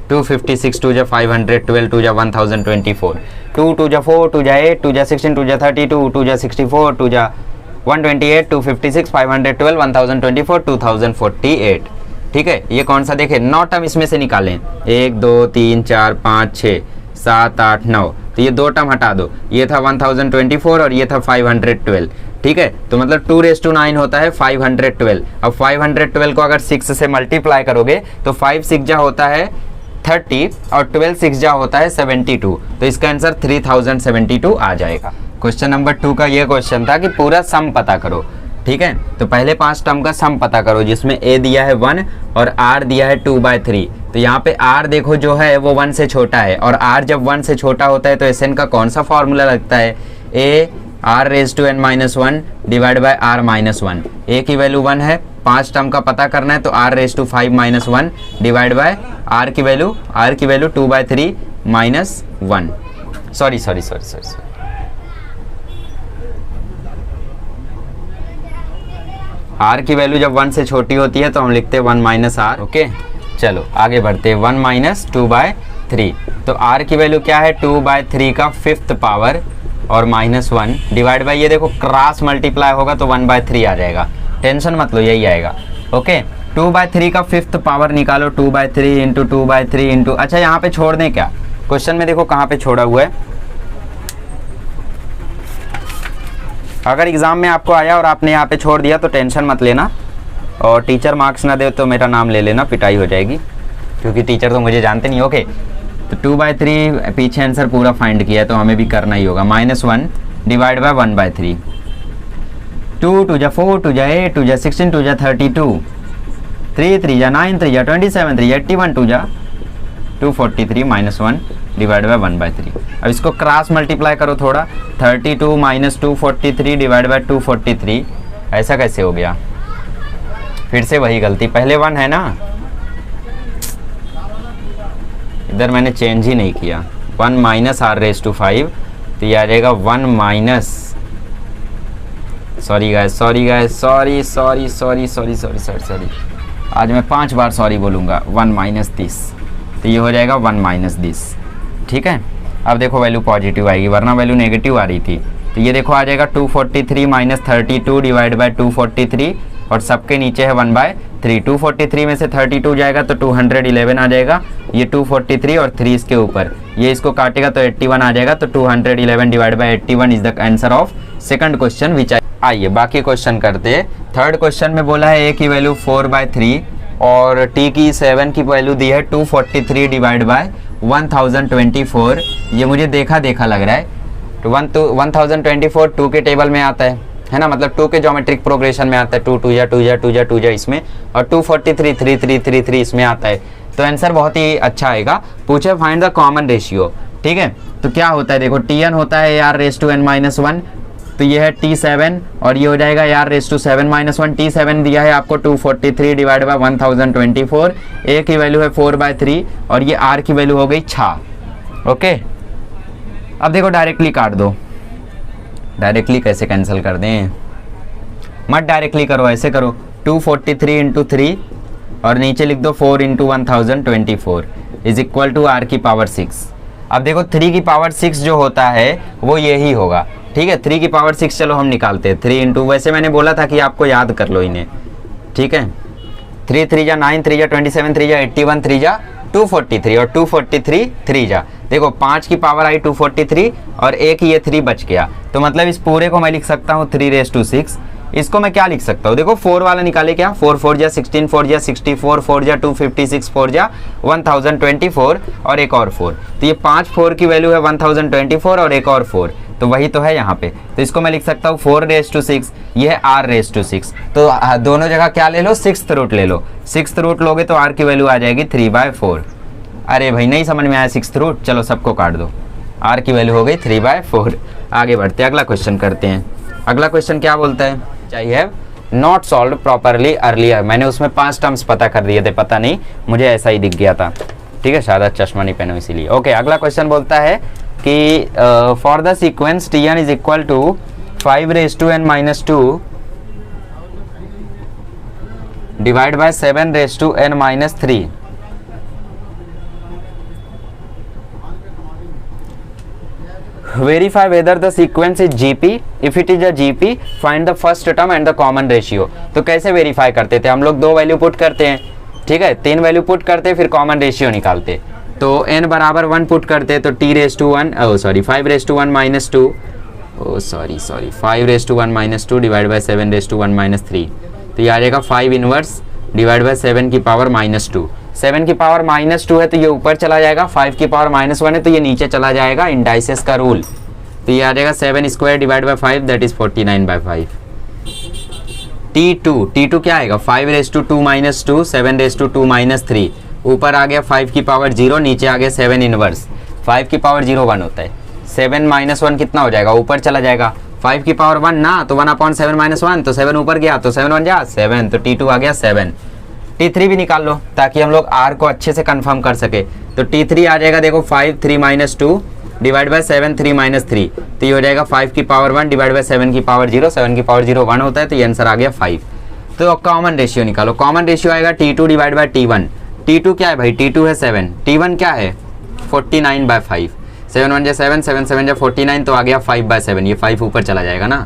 256, 2 जा 512, 2 जा 1024, 2 2 जा 4, 2 जा 8, 2 जा 16, 2 जा 32, 2 जा 64, 2 जा 128, 256, 512, 1024, 2048। ठीक है, ये कौन सा देखे, 9 टर्म इसमें से निकालें, 1 2 3 4 5 6 7 8 9, तो ये 2 टर्म हटा दो, ये था 1024 और ये था 512। ठीक है, तो मतलब 2 रेज टू 9 होता है 512। अब 512 को अगर 6 से मल्टीप्लाई करोगे तो 5 6 जा होता है 30 और 12 6 जा होता है 72, तो इसका आंसर 3072 आ जाएगा। क्वेश्चन नंबर 2 का ये क्वेश्चन था कि पूरा सम पता करो। ठीक है, तो पहले 5 टर्म का सम पता करो, जिसमें A दिया है 1 और R दिया है 2/3। तो यहाँ पे R देखो जो है वो 1 से छोटा है, और R जब 1 से छोटा होता है तो Sn का कौन सा फॉर्मूला लगता है, A R raise to n minus 1 divide by R minus 1। A की वैल्यू 1 है, 5 टर्म का पता करना है, तो R raise to 5 minus 1 divide by R की वैल्यू 2/3 माइनस 1। सॉरी R की वैल्यू जब 1 से छोटी होती है तो हम लिखते हैं 1 माइनस R। ओके, चलो आगे बढ़ते हैं। 1 माइनस 2/3, तो R की वैल्यू क्या है, 2/3 का 5th पावर और माइनस 1 डिवाइड बाय, ये देखो क्रॉस मल्टीप्लाई होगा तो 1/3 आ जाएगा, टेंशन मत लो यही आएगा। ओके, 2/3 का 5th पावर निकालो, 2/3 इंटू 2/3 इंटू, अच्छा यहाँ पे छोड़ दें क्या, क्वेश्चन में देखो कहाँ पे छोड़ा हुआ है। अगर एग्जाम में आपको आया और आपने यहाँ पे छोड़ दिया तो टेंशन मत लेना, और टीचर मार्क्स ना दे तो मेरा नाम ले लेना, पिटाई हो जाएगी, क्योंकि टीचर तो मुझे जानते नहीं। ओके, तो 2/3 पीछे आंसर पूरा फाइंड किया है तो हमें भी करना ही होगा, -1 डिवाइड बाय 1/3। 2 2 जा 4, 2 जा 8, 2 जा 16, 2 जा 32, 3 3 जा 9, 3 जा 27, 3 81, 2 जा 243 -1 डिवाइड बाय 1/3। अब इसको क्रॉस मल्टीप्लाई करो थोड़ा, 32 माइनस 243 डिवाइड बाय 243, ऐसा कैसे हो गया, फिर से वही गलती, पहले 1 है ना, इधर मैंने चेंज ही नहीं किया। 1 माइनस R रेज टू 5, तो ये आ जाएगा 1 माइनस, सॉरी आज मैं 5 बार सॉरी बोलूँगा, 1 माइनस 30, तो ये हो जाएगा 1 माइनस 30। ठीक है, अब देखो वैल्यू पॉजिटिव आएगी, वरना वैल्यू नेगेटिव आ रही थी। तो ये देखो आ जाएगा 243 माइनस 32 डिवाइड बाय 243 और सबके नीचे है 1/3। 243 में से 32 जाएगा तो 211 आ जाएगा, ये 243 और 3 इसके ऊपर, ये इसको काटेगा तो 81 आ जाएगा। तो 211 divide by 81 is the answer of second question which. आइए बाकी क्वेश्चन करते हैं। थर्ड क्वेश्चन में बोला है ए की वैल्यू 4/3 और टी की 7 की वैल्यू दी है 243 डिवाइड बाय 1024। ये मुझे देखा देखा लग रहा है। तो 1024 2 के टेबल में आता है ना, मतलब 2 के ज्योमेट्रिक प्रोग्रेशन में आता है, 2 2 जा 2 जा 2 जा 2 जा इसमें, और 243 3 3 3 3 इसमें आता है। तो आंसर बहुत ही अच्छा आएगा। पूछे फाइंड द कॉमन रेशियो, ठीक है। तो क्या होता है देखो, Tn होता है AR⁻n-1, तो ये है T7 और ये हो जाएगा AR⁻7-1। T7 दिया है आपको 243 डिवाइड बाय 1024, ए की वैल्यू है 4/3 और ये R की वैल्यू हो गई 6। ओके, अब देखो डायरेक्टली काट दो। डायरेक्टली कैसे कैंसिल कर दें, मत डायरेक्टली करो, ऐसे करो 243 इंटू 3 और नीचे लिख दो 4 into 1024 is equal to R की पावर 6। अब देखो 3 की पावर 6 जो होता है वो यही होगा, ठीक है। 3 की पावर 6 चलो हम निकालते हैं। 3 इंटू, वैसे मैंने बोला था कि आपको याद कर लो इन्हें, ठीक है। 3 3 जा 9, 3 जा 27, 3 जा 81, 3 जा 243 और 243 3 जा, देखो 5 की पावर आई 243 और एक ये 3 बच गया। तो मतलब इस पूरे को मैं लिख सकता हूँ 3⁻6। इसको मैं क्या लिख सकता हूँ, देखो 4 वाला निकाले क्या, 4 4 जा 16, 4 जा 64, 4 जा 256, 4 जा 1024 और एक और 4। तो ये 5 4 की वैल्यू है 1024 और एक और 4, तो वही तो है यहाँ पे। तो इसको मैं लिख सकता हूँ 4⁻6, ये है R⁻6। तो दोनों जगह क्या ले लो, 6th रूट ले लो। 6th रूट लोगे तो R की वैल्यू आ जाएगी 3/4। अरे भाई नहीं समझ में आया 6th रूट, चलो सबको काट दो, R की वैल्यू हो गई 3/4। आगे बढ़ते हैं, अगला क्वेश्चन करते हैं। अगला क्वेश्चन क्या बोलता है, चाहिए नॉट सॉल्व प्रॉपरली अर्लियर। मैंने उसमें 5 टर्म्स पता कर दिए थे, पता नहीं मुझे ऐसा ही दिख गया था, ठीक है, शायद चश्मा नहीं पहनो इसीलिए। ओके, अगला क्वेश्चन बोलता है कि for the sequence Tn is equal to 5⁻n-2 divide by 7⁻n-3 verify whether the sequence is GP. if it is a GP find the first term and the common ratio। तो कैसे verify करते थे हम लोग, 2 value put करते हैं, ठीक है, 3 वैल्यू पुट करते फिर कॉमन रेशियो निकालते। तो n बराबर 1 पुट करते तो T⁻1 5⁻1-2 5⁻1-2 डिवाइड बाय 7⁻1-3। तो ये आ जाएगा 5 इनवर्स डिवाइड बाय 7 की पावर -2। 7 की पावर -2 है तो ये ऊपर चला जाएगा, 5 की पावर -1 है तो ये नीचे चला जाएगा, इंडाइसेस का रूल। तो ये आ जाएगा 7 square divide by 5 that is 49/5। T2 क्या आएगा, 5⁻2 - 7⁻2 - 3। ऊपर आ गया 5 की पावर 0, नीचे आ गया 7 इनवर्स। 5 की पावर 0 1 होता है, 7 - 1 कितना हो जाएगा, ऊपर चला जाएगा। 5 की पावर 1 ना, तो 1/7 - 1, तो 7 ऊपर गया तो 7 1 जा 7, तो T2 आ गया 7। T3 भी निकाल लो ताकि हम लोग R को अच्छे से कंफर्म कर सके। तो T3 आ जाएगा देखो 5 3 - 2 डिवाइड बाय 7 3 - 3। तो ये हो जाएगा 5 की पावर 1 डिवाइड बाय 7 की पावर 0, 7 की पावर 0 1 होता है, तो ये आंसर आ गया 5। तो कॉमन रेशियो निकालो, कॉमन रेशियो आएगा T2 divide by T1। T2 क्या है भाई, T2 है 7, T1 क्या है 49/5। 7 1 जा 7, 7 7 जा 49, तो आ गया 5/7। ये 5 ऊपर चला जाएगा ना,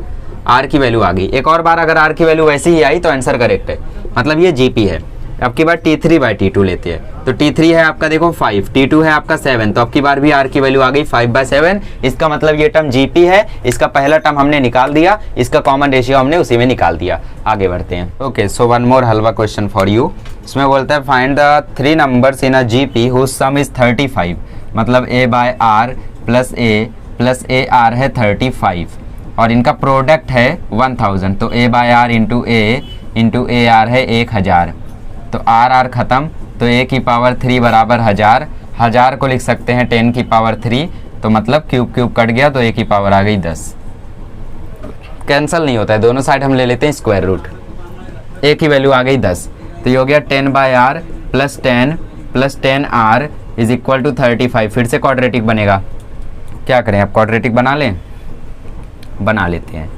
R की वैल्यू आ गई। एक और बार अगर R की वैल्यू वैसी ही आई तो आंसर करेक्ट है, मतलब ये GP है। अब की बार T3/T2 लेते हैं, तो T3 है आपका देखो 5, T2 है आपका 7, तो अब की बार भी R की वैल्यू आ गई 5/7। इसका मतलब ये टर्म GP है, इसका पहला टर्म हमने निकाल दिया, इसका कॉमन रेशियो हमने उसी में निकाल दिया। आगे बढ़ते हैं। ओके, सो वन मोर हलवा क्वेश्चन फॉर यू। इसमें बोलता है find the 3 numbers in a GP whose sum is 35। मतलब A/R plus A plus AR है 35 और इनका प्रोडक्ट है 1000, तो A/R into A into AR है 1000। तो R खत्म, तो A की पावर 3 बराबर 1000। 1000 को लिख सकते हैं 10 की पावर 3, तो मतलब क्यूब कट गया, तो A की पावर आ गई 10। कैंसिल नहीं होता है, दोनों साइड हम ले लेते हैं स्क्वायर रूट। A की वैल्यू आ गई 10, तो ये हो गया 10/R plus 10R is equal to 35। फिर से क्वाड्रेटिक बनेगा, क्या करें अब, क्वाड्रेटिक बना लें, बना लेते हैं।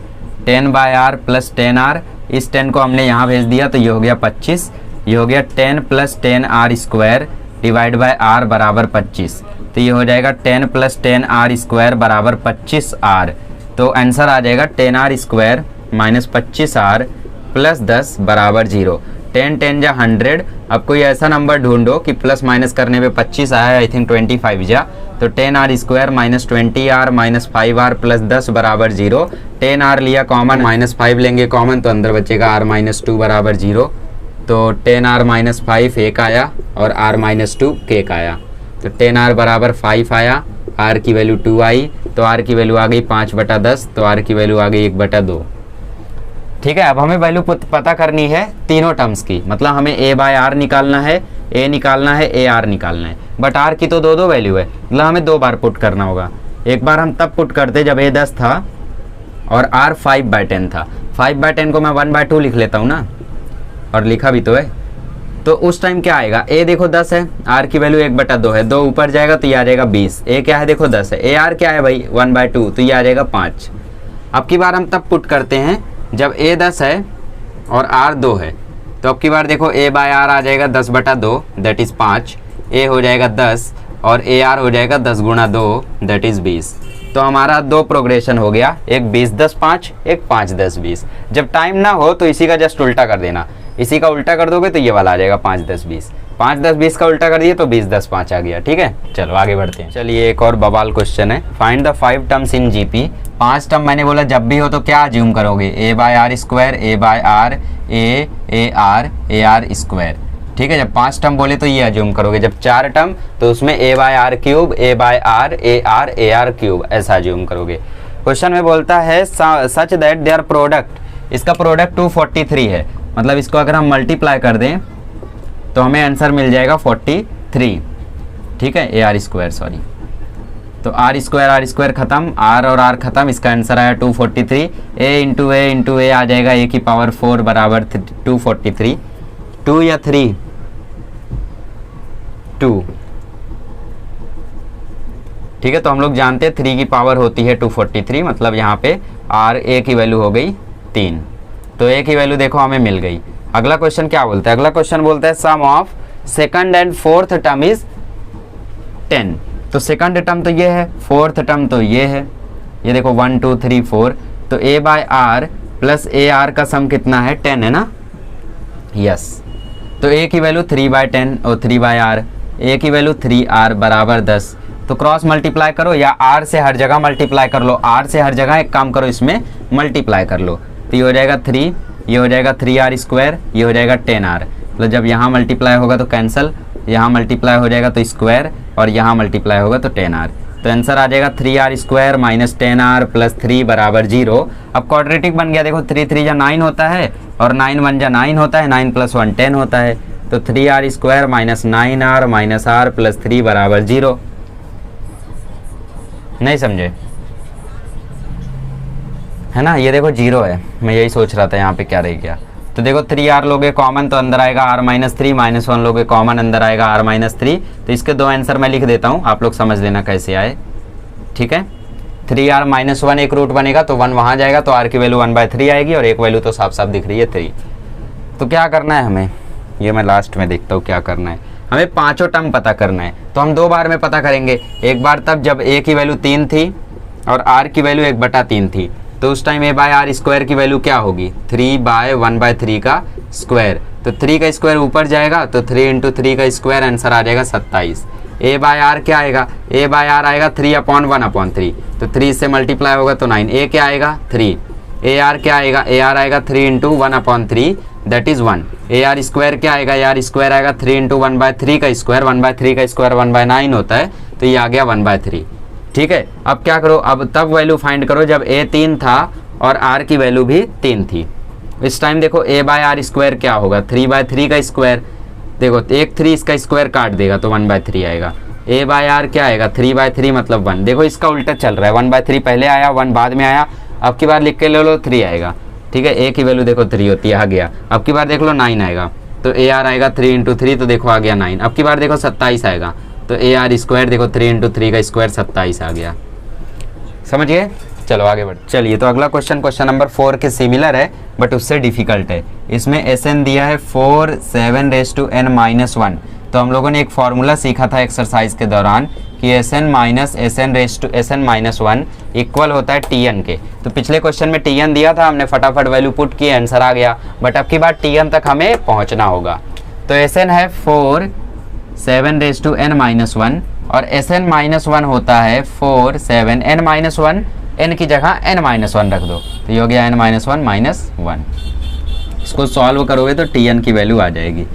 10/R प्लस 10R, इस 10 को हमने यहाँ भेज दिया, तो ये हो गया 25। ये हो गया 10 plus 10R square divide by R बराबर 25। तो तो ये हो जाएगा 10 + 10r² बराबर 25r। तो आंसर आ जाएगा 10r² - 25r + 10 बराबर 0। 10 10 जा 100। अब कोई ऐसा नंबर ढूंढो कि प्लस माइनस करने पे 25 आया, आई थिंक 25 जा। तो 10r² - 20r - 5r + 10 बराबर 0। 10r लिया कॉमन, -5 लेंगे कॉमन तो अंदर बचेगा r - 2 बराबर 0। तो 10r - 5 1 आया और r - 2 केक आया। तो 10r बराबर 5 आया, r की वैल्यू 2 आई, तो r की वैल्यू आ गई 5/10, तो r की वैल्यू आ गई 1/2। ठीक है, अब हमें वैल्यू पता करनी है तीनों टर्म्स की, मतलब हमें a/r निकालना है, a निकालना है, ar निकालना है। बट r की तो दो वैल्यू है, मतलब हमें 2 बार पुट करना होगा। एक बार हम तब पुट करते जब a 10 था और r 5/10 था। 5/10 को मैं 1/2 लिख लेता हूँ ना, और लिखा भी तो है। तो उस टाइम क्या आएगा, a देखो 10 है, r की वैल्यू 1/2 है, 2 ऊपर जाएगा तो ये आ जाएगा 20। a क्या है देखो 10 है, ar क्या है भाई 1/2, तो ये आ जाएगा 5। अब की बार हम तब पुट करते हैं जब a 10 है और r 2 है। तो अब की बार देखो a/r आ जाएगा 10/2 दैट इज़ 5, a हो जाएगा 10 और ar हो जाएगा 10 × 2 दैट इज़ 20। तो हमारा 2 प्रोग्रेशन हो गया, एक 20 10 5, एक 5 10 20। जब टाइम ना हो तो इसी का जस्ट उल्टा कर देना, इसी का उल्टा कर दोगे तो ये वाला आ जाएगा 5 10 20। 5 10 20 का उल्टा कर दिए तो 20 10 5 आ गया। ठीक है, चलो आगे बढ़ते हैं। चलिए एक और बवाल क्वेश्चन है, find the 5 terms in GP. 5 term मैंने बोला जब भी हो तो क्या अज्यूम करोगे, a/r², a/r, ar²। ठीक है, जब 5 टर्म बोले तो ये अज्यूम करोगे, जब 4 टर्म तो उसमें a/r³, a/r, ar, ar³ ऐसा अज्यूम करोगे। क्वेश्चन में बोलता है सच दैट देयर प्रोडक्ट, इसका प्रोडक्ट 243 है, मतलब इसको अगर हम मल्टीप्लाई कर दें तो हमें आंसर मिल जाएगा 43। ठीक है, ar² सॉरी, तो r² खत्म, r और r खत्म, इसका आंसर आया 243। a आ जाएगा a⁴ बराबर 243। 2 या 3, 2। ठीक है, तो हम लोग जानते हैं 3 की पावर होती है 243, मतलब यहाँ पे a की वैल्यू हो गई 3। तो a की वैल्यू देखो हमें मिल गई। अगला क्वेश्चन क्या बोलता है, अगला क्वेश्चन बोलता है sum of second and fourth term is 10। तो सेकंड टर्म तो ये है, फोर्थ टर्म तो ये है, ये देखो 1 2 3 4। तो a/r + ar का सम कितना है, 10 है ना, यस। तो a की वैल्यू 3/10 और 3/r, a की वैल्यू 3r बराबर 10। तो क्रॉस मल्टीप्लाई करो या r से हर जगह मल्टीप्लाई कर लो, r से हर जगह एक काम करो इसमें मल्टीप्लाई कर लो। तो ये हो जाएगा 3, ये हो जाएगा 3r², ये हो जाएगा 10r। मतलब जब यहाँ मल्टीप्लाई होगा तो कैंसिल, यहाँ मल्टीप्लाई हो जाएगा तो स्क्वायर, और यहाँ मल्टीप्लाई होगा तो 10r। तो आंसर आ जाएगा 3r² - 10r + 3 बराबर 0। अब क्वाड्रेटिक बन गया, देखो 3 3 जा 9 होता है और 9 1 जा 9 होता है, 9 + 1 10 होता है। तो 3r² - 9r - r + 3 बराबर 0। नहीं समझे है ना, ये देखो 0 है, मैं यही सोच रहा था यहाँ पे क्या रह गया। तो देखो 3r लोगे कॉमन तो अंदर आएगा r - 3, -1 लोगे कॉमन अंदर आएगा r - 3। तो इसके 2 आंसर मैं लिख देता हूँ, आप लोग समझ लेना कैसे आए। ठीक है, 3r - 1 एक रूट बनेगा तो 1 वहाँ जाएगा, तो r की वैल्यू 1/3 आएगी, और एक वैल्यू तो साफ साफ दिख रही है 3। तो क्या करना है हमें, ये मैं लास्ट में देखता हूँ क्या करना है। हमें पाँचों टर्म पता करना है, तो हम 2 बार में पता करेंगे। एक बार तब जब a की वैल्यू 3 थी और r की वैल्यू 1/3 थी, तो उस टाइम a/r² की वैल्यू क्या होगी, 3/1/3 का स्क्वायर। तो 3 का स्क्वायर ऊपर जाएगा तो 3 × 3 का स्क्वायर, आंसर आ जाएगा 27। a/r क्या आएगा, a/r आएगा 3/1/3। तो 3 से मल्टीप्लाई होगा तो 9। a क्या आएगा 3, ar क्या आएगा, ar आएगा 3 × 1/3 दैट इज़ 1। ar² क्या आएगा, ar² आएगा 3 × 1/3 का स्क्वायर, 1/3 का स्क्वायर 1/9 होता है, तो ये आ गया 1/3। ठीक है, अब क्या करो, अब तब वैल्यू फाइंड करो जब a 3 था और r की वैल्यू भी 3 थी। इस टाइम देखो a/r² क्या होगा, 3/3 का स्क्वायर। देखो एक 3 इसका स्क्वायर काट देगा तो 1/3 आएगा। a/r क्या आएगा 3/3 मतलब 1। देखो इसका उल्टा चल रहा है, 1/3 पहले आया 1 बाद में आया। अब की बार लिख के ले लो 3 आएगा। ठीक है, a की वैल्यू देखो 3 होती है, आ गया। अब की बार देख लो 9 आएगा, तो ar आएगा 3 × 3, तो देखो आ गया 9। अब की बार देखो 27 आएगा, तो ar² देखो 3 × 3 का स्क्वायर 27 आ गया। समझ गए, चलो आगे बढ़। चलिए तो अगला क्वेश्चन नंबर 4 के सिमिलर है बट उससे डिफिकल्ट है। इसमें Sn दिया है 4 7 raised to n - 1। तो हम लोगों ने एक फॉर्मूला सीखा था एक्सरसाइज के दौरान कि Sn minus Sn raise to Sn minus 1 equal होता है Tn के। तो पिछले क्वेश्चन में Tn दिया था, हमने फटाफट वैल्यू पुट की, आंसर आ गया। बट अब की बार Tn तक हमें पहुंचना होगा। तो Sn है 4 7 रेज टू n माइनस 1 और Sn माइनस 1 होता है 4 7 n माइनस 1, n की जगह n माइनस 1 रख दो तो ये हो गया n माइनस 1 माइनस 1। इसको सॉल्व करोगे तो Tn की वैल्यू आ जाएगी।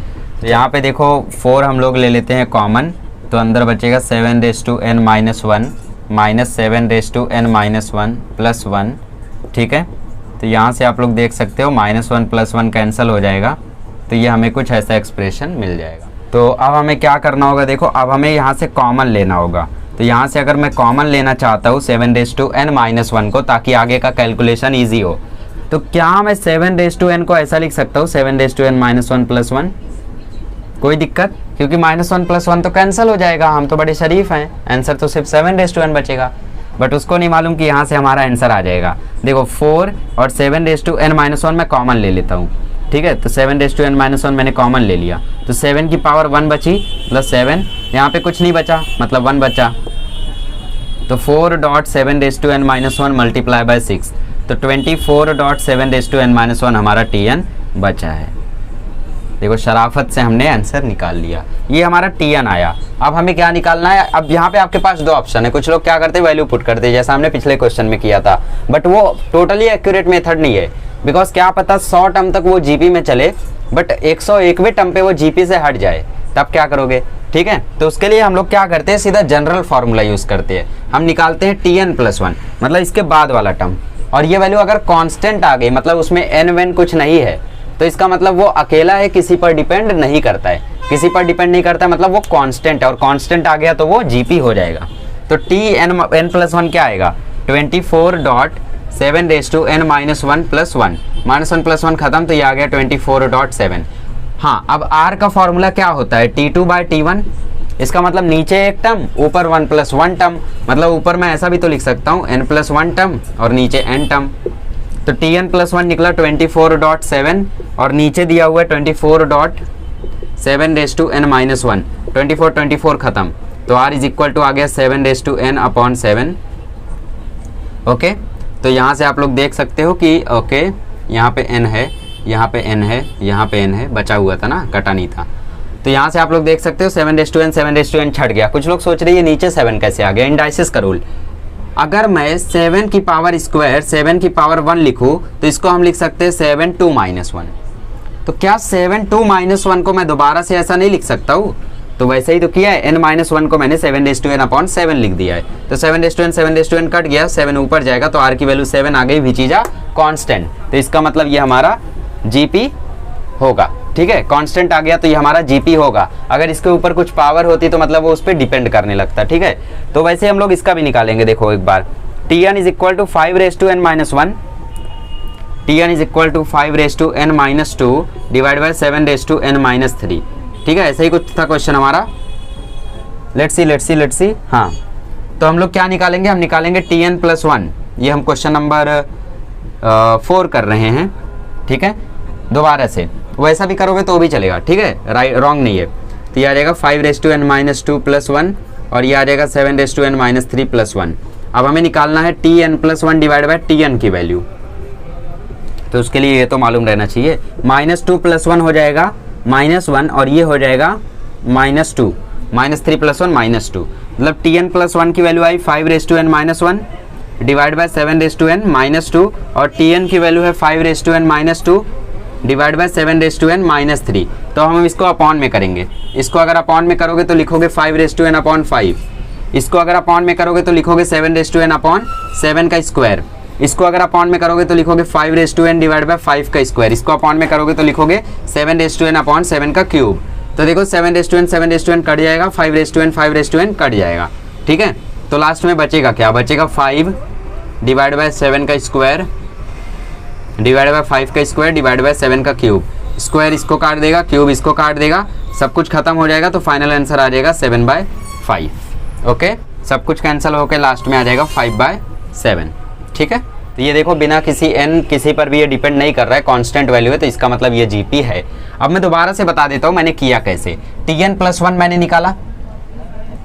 तो यहाँ पे देखो 4 हम लोग ले लेते हैं कॉमन, तो अंदर बचेगा 7 raise to n minus 1 minus 7 raise to n minus 1 plus 1। ठीक है, तो यहाँ से आप लोग देख सकते हो माइनस 1 प्लस 1 कैंसिल हो जाएगा, तो ये हमें कुछ ऐसा एक्सप्रेशन मिल जाएगा। तो अब हमें क्या करना होगा, देखो अब हमें यहाँ से कॉमन लेना होगा। तो यहाँ से अगर मैं कॉमन लेना चाहता हूँ 7 रेज टू n माइनस 1 को, ताकि आगे का कैलकुलेशन ईजी हो, तो क्या मैं 7 रेज टू n को ऐसा लिख सकता हूँ 7 raise to n minus 1 plus 1? कोई दिक्कत, क्योंकि माइनस 1 प्लस 1 तो कैंसिल हो जाएगा, हम तो बड़े शरीफ हैं, आंसर तो सिर्फ 7 रेज टू n बचेगा। बट उसको नहीं मालूम कि यहाँ से हमारा आंसर आ जाएगा। देखो 4 और 7 रेज टू n माइनस 1 मैं कॉमन ले लेता हूँ। ठीक है, तो 7 रेज टू n माइनस 1 मैंने कॉमन ले लिया, तो 7 की पावर 1 बची प्लस 7, यहाँ पे कुछ नहीं बचा मतलब 1 बचा, तो 4.7 raise to n minus 1 multiply by 6, तो 24.7 रेज टू n माइनस 1 हमारा Tn बचा है। देखो शराफत से हमने आंसर निकाल लिया, ये हमारा Tn आया। अब हमें क्या निकालना है, अब यहाँ पे आपके पास दो ऑप्शन है। कुछ लोग क्या करते हैं, वैल्यू पुट करते हैं जैसा हमने पिछले क्वेश्चन में किया था, बट वो टोटली एक्यूरेट मेथड नहीं है। बिकॉज क्या पता 100 टर्म तक वो जीपी में चले बट 101वें टर्म पे वो जीपी से हट जाए, तब क्या करोगे। ठीक है, तो उसके लिए हम लोग क्या करते हैं, सीधा जनरल फॉर्मूला यूज करते हैं। हम निकालते हैं Tn प्लस 1, मतलब इसके बाद वाला टर्म, और ये वैल्यू अगर कांस्टेंट आ गई, मतलब उसमें n वेन कुछ नहीं है, तो इसका मतलब वो अकेला है, किसी पर डिपेंड नहीं करता है। किसी पर डिपेंड नहीं करता मतलब वो कांस्टेंट है, और कांस्टेंट आ गया तो वो जीपी हो जाएगा। तो Tn प्लस 1 क्या आएगा, 24.7 raise to n minus 1 plus 1, minus 1 plus 1 खत्म, तो ये आ गया 24.7। हाँ, अब r का फॉर्मूला क्या होता है, T2 बाई T1। इसका मतलब नीचे एक टर्म ऊपर 1 प्लस 1 टर्म, मतलब ऊपर मैं ऐसा भी तो लिख सकता हूँ n प्लस 1 टर्म और नीचे n टर्म। तो Tn प्लस 1 निकला 24.7 और नीचे दिया हुआ है 24.7 रेज टू n माइनस 1, 24 खत्म, तो r इज इक्वल टू आ गया 7 raise to n upon 7। Okay, तो यहाँ से आप लोग देख सकते हो कि ओके यहाँ पे n है, यहाँ पे n है, यहाँ पे n है, बचा हुआ था ना, कटा नहीं था। तो यहाँ से आप लोग देख सकते हो 7 रेज टू n छट गया। कुछ लोग सोच रहे हैं नीचे 7 कैसे आ गया, इंडाइसिस का रूल। अगर मैं 7 की पावर स्क्वायर 7 की पावर 1 लिखूँ तो इसको हम लिख सकते हैं 7 2 माइनस 1। तो क्या 7 2 माइनस 1 को मैं दोबारा से ऐसा नहीं लिख सकता हूँ, तो वैसे ही तो किया है, n माइनस 1 को मैंने 7 रेज टू n अपॉन 7 लिख दिया है। तो 7 रेज टू n कट गया, 7 ऊपर जाएगा तो r की वैल्यू 7 आ गई, विच इज अ कांस्टेंट। तो इसका मतलब ये हमारा जीपी होगा। ठीक है, कांस्टेंट आ गया तो ये हमारा जीपी होगा। अगर इसके ऊपर कुछ पावर होती तो मतलब वो उस पर डिपेंड करने लगता। ठीक है, तो वैसे हम लोग इसका भी निकालेंगे। देखो एक बार, Tn is equal to 5 raise to n minus 1, Tn is equal to 5 raise to n minus 2 divide by 7 raise to n minus 3। ठीक है, ऐसे ही कुछ था क्वेश्चन हमारा। Let's see. हाँ, तो हम लोग क्या निकालेंगे, हम निकालेंगे Tn प्लस 1। ये हम क्वेश्चन नंबर 4 कर रहे हैं। ठीक है, दोबारा से वैसा भी करोगे तो भी चलेगा। ठीक है, राइट रॉन्ग नहीं है। तो ये आ जाएगा 5 raise to n minus 2 plus 1 और ये आ जाएगा 7 raise to n minus 3 plus 1। अब हमें निकालना है Tn plus 1 divide by Tn की वैल्यू। तो उसके लिए ये तो मालूम रहना चाहिए, माइनस 2 प्लस 1 हो जाएगा माइनस 1 और ये हो जाएगा माइनस 2, माइनस 3 प्लस 1 माइनस 2। मतलब Tn प्लस 1 की वैल्यू आई 5 raise to n minus 1 divide by 7 raise to n minus 2 और Tn की वैल्यू है 5 raise to n minus 2 divide by 7 raise to n minus 3। तो हम इसको अपॉन में करेंगे। इसको अगर अपॉन में करोगे तो लिखोगे 5 रेज टू n अपॉन 5। इसको अगर अपॉन में करोगे तो लिखोगे 7 रेज टू n अपॉन 7 का स्क्वायर। इसको अगर अपॉन में करोगे तो लिखोगे 5 raise to n divide by 5 का स्क्वायर। इसको अपॉन में करोगे तो लिखोगे 7 रेज टू n अपॉन 7 का क्यूब। तो देखो 7 रेज टू n कट जाएगा, 5 रेज टू n कट जाएगा। ठीक है, तो लास्ट में बचेगा क्या, बचेगा 5 डिवाइड बाई 7 का स्क्वायर डिवाइड बाई 5 का स्क्वायर डिवाइड बाई 7 का क्यूब। स्क्वायर इसको काट देगा, क्यूब इसको काट देगा, सब कुछ खत्म हो जाएगा, तो फाइनल आंसर आ जाएगा 7/5। ओके, सब कुछ कैंसिल होकर लास्ट में आ जाएगा 5/7। ठीक है, तो ये देखो बिना किसी n किसी पर भी ये डिपेंड नहीं कर रहा है, कांस्टेंट वैल्यू है, तो इसका मतलब ये जीपी है। अब मैं दोबारा से बता देता हूँ मैंने किया कैसे। Tn+1 मैंने निकाला,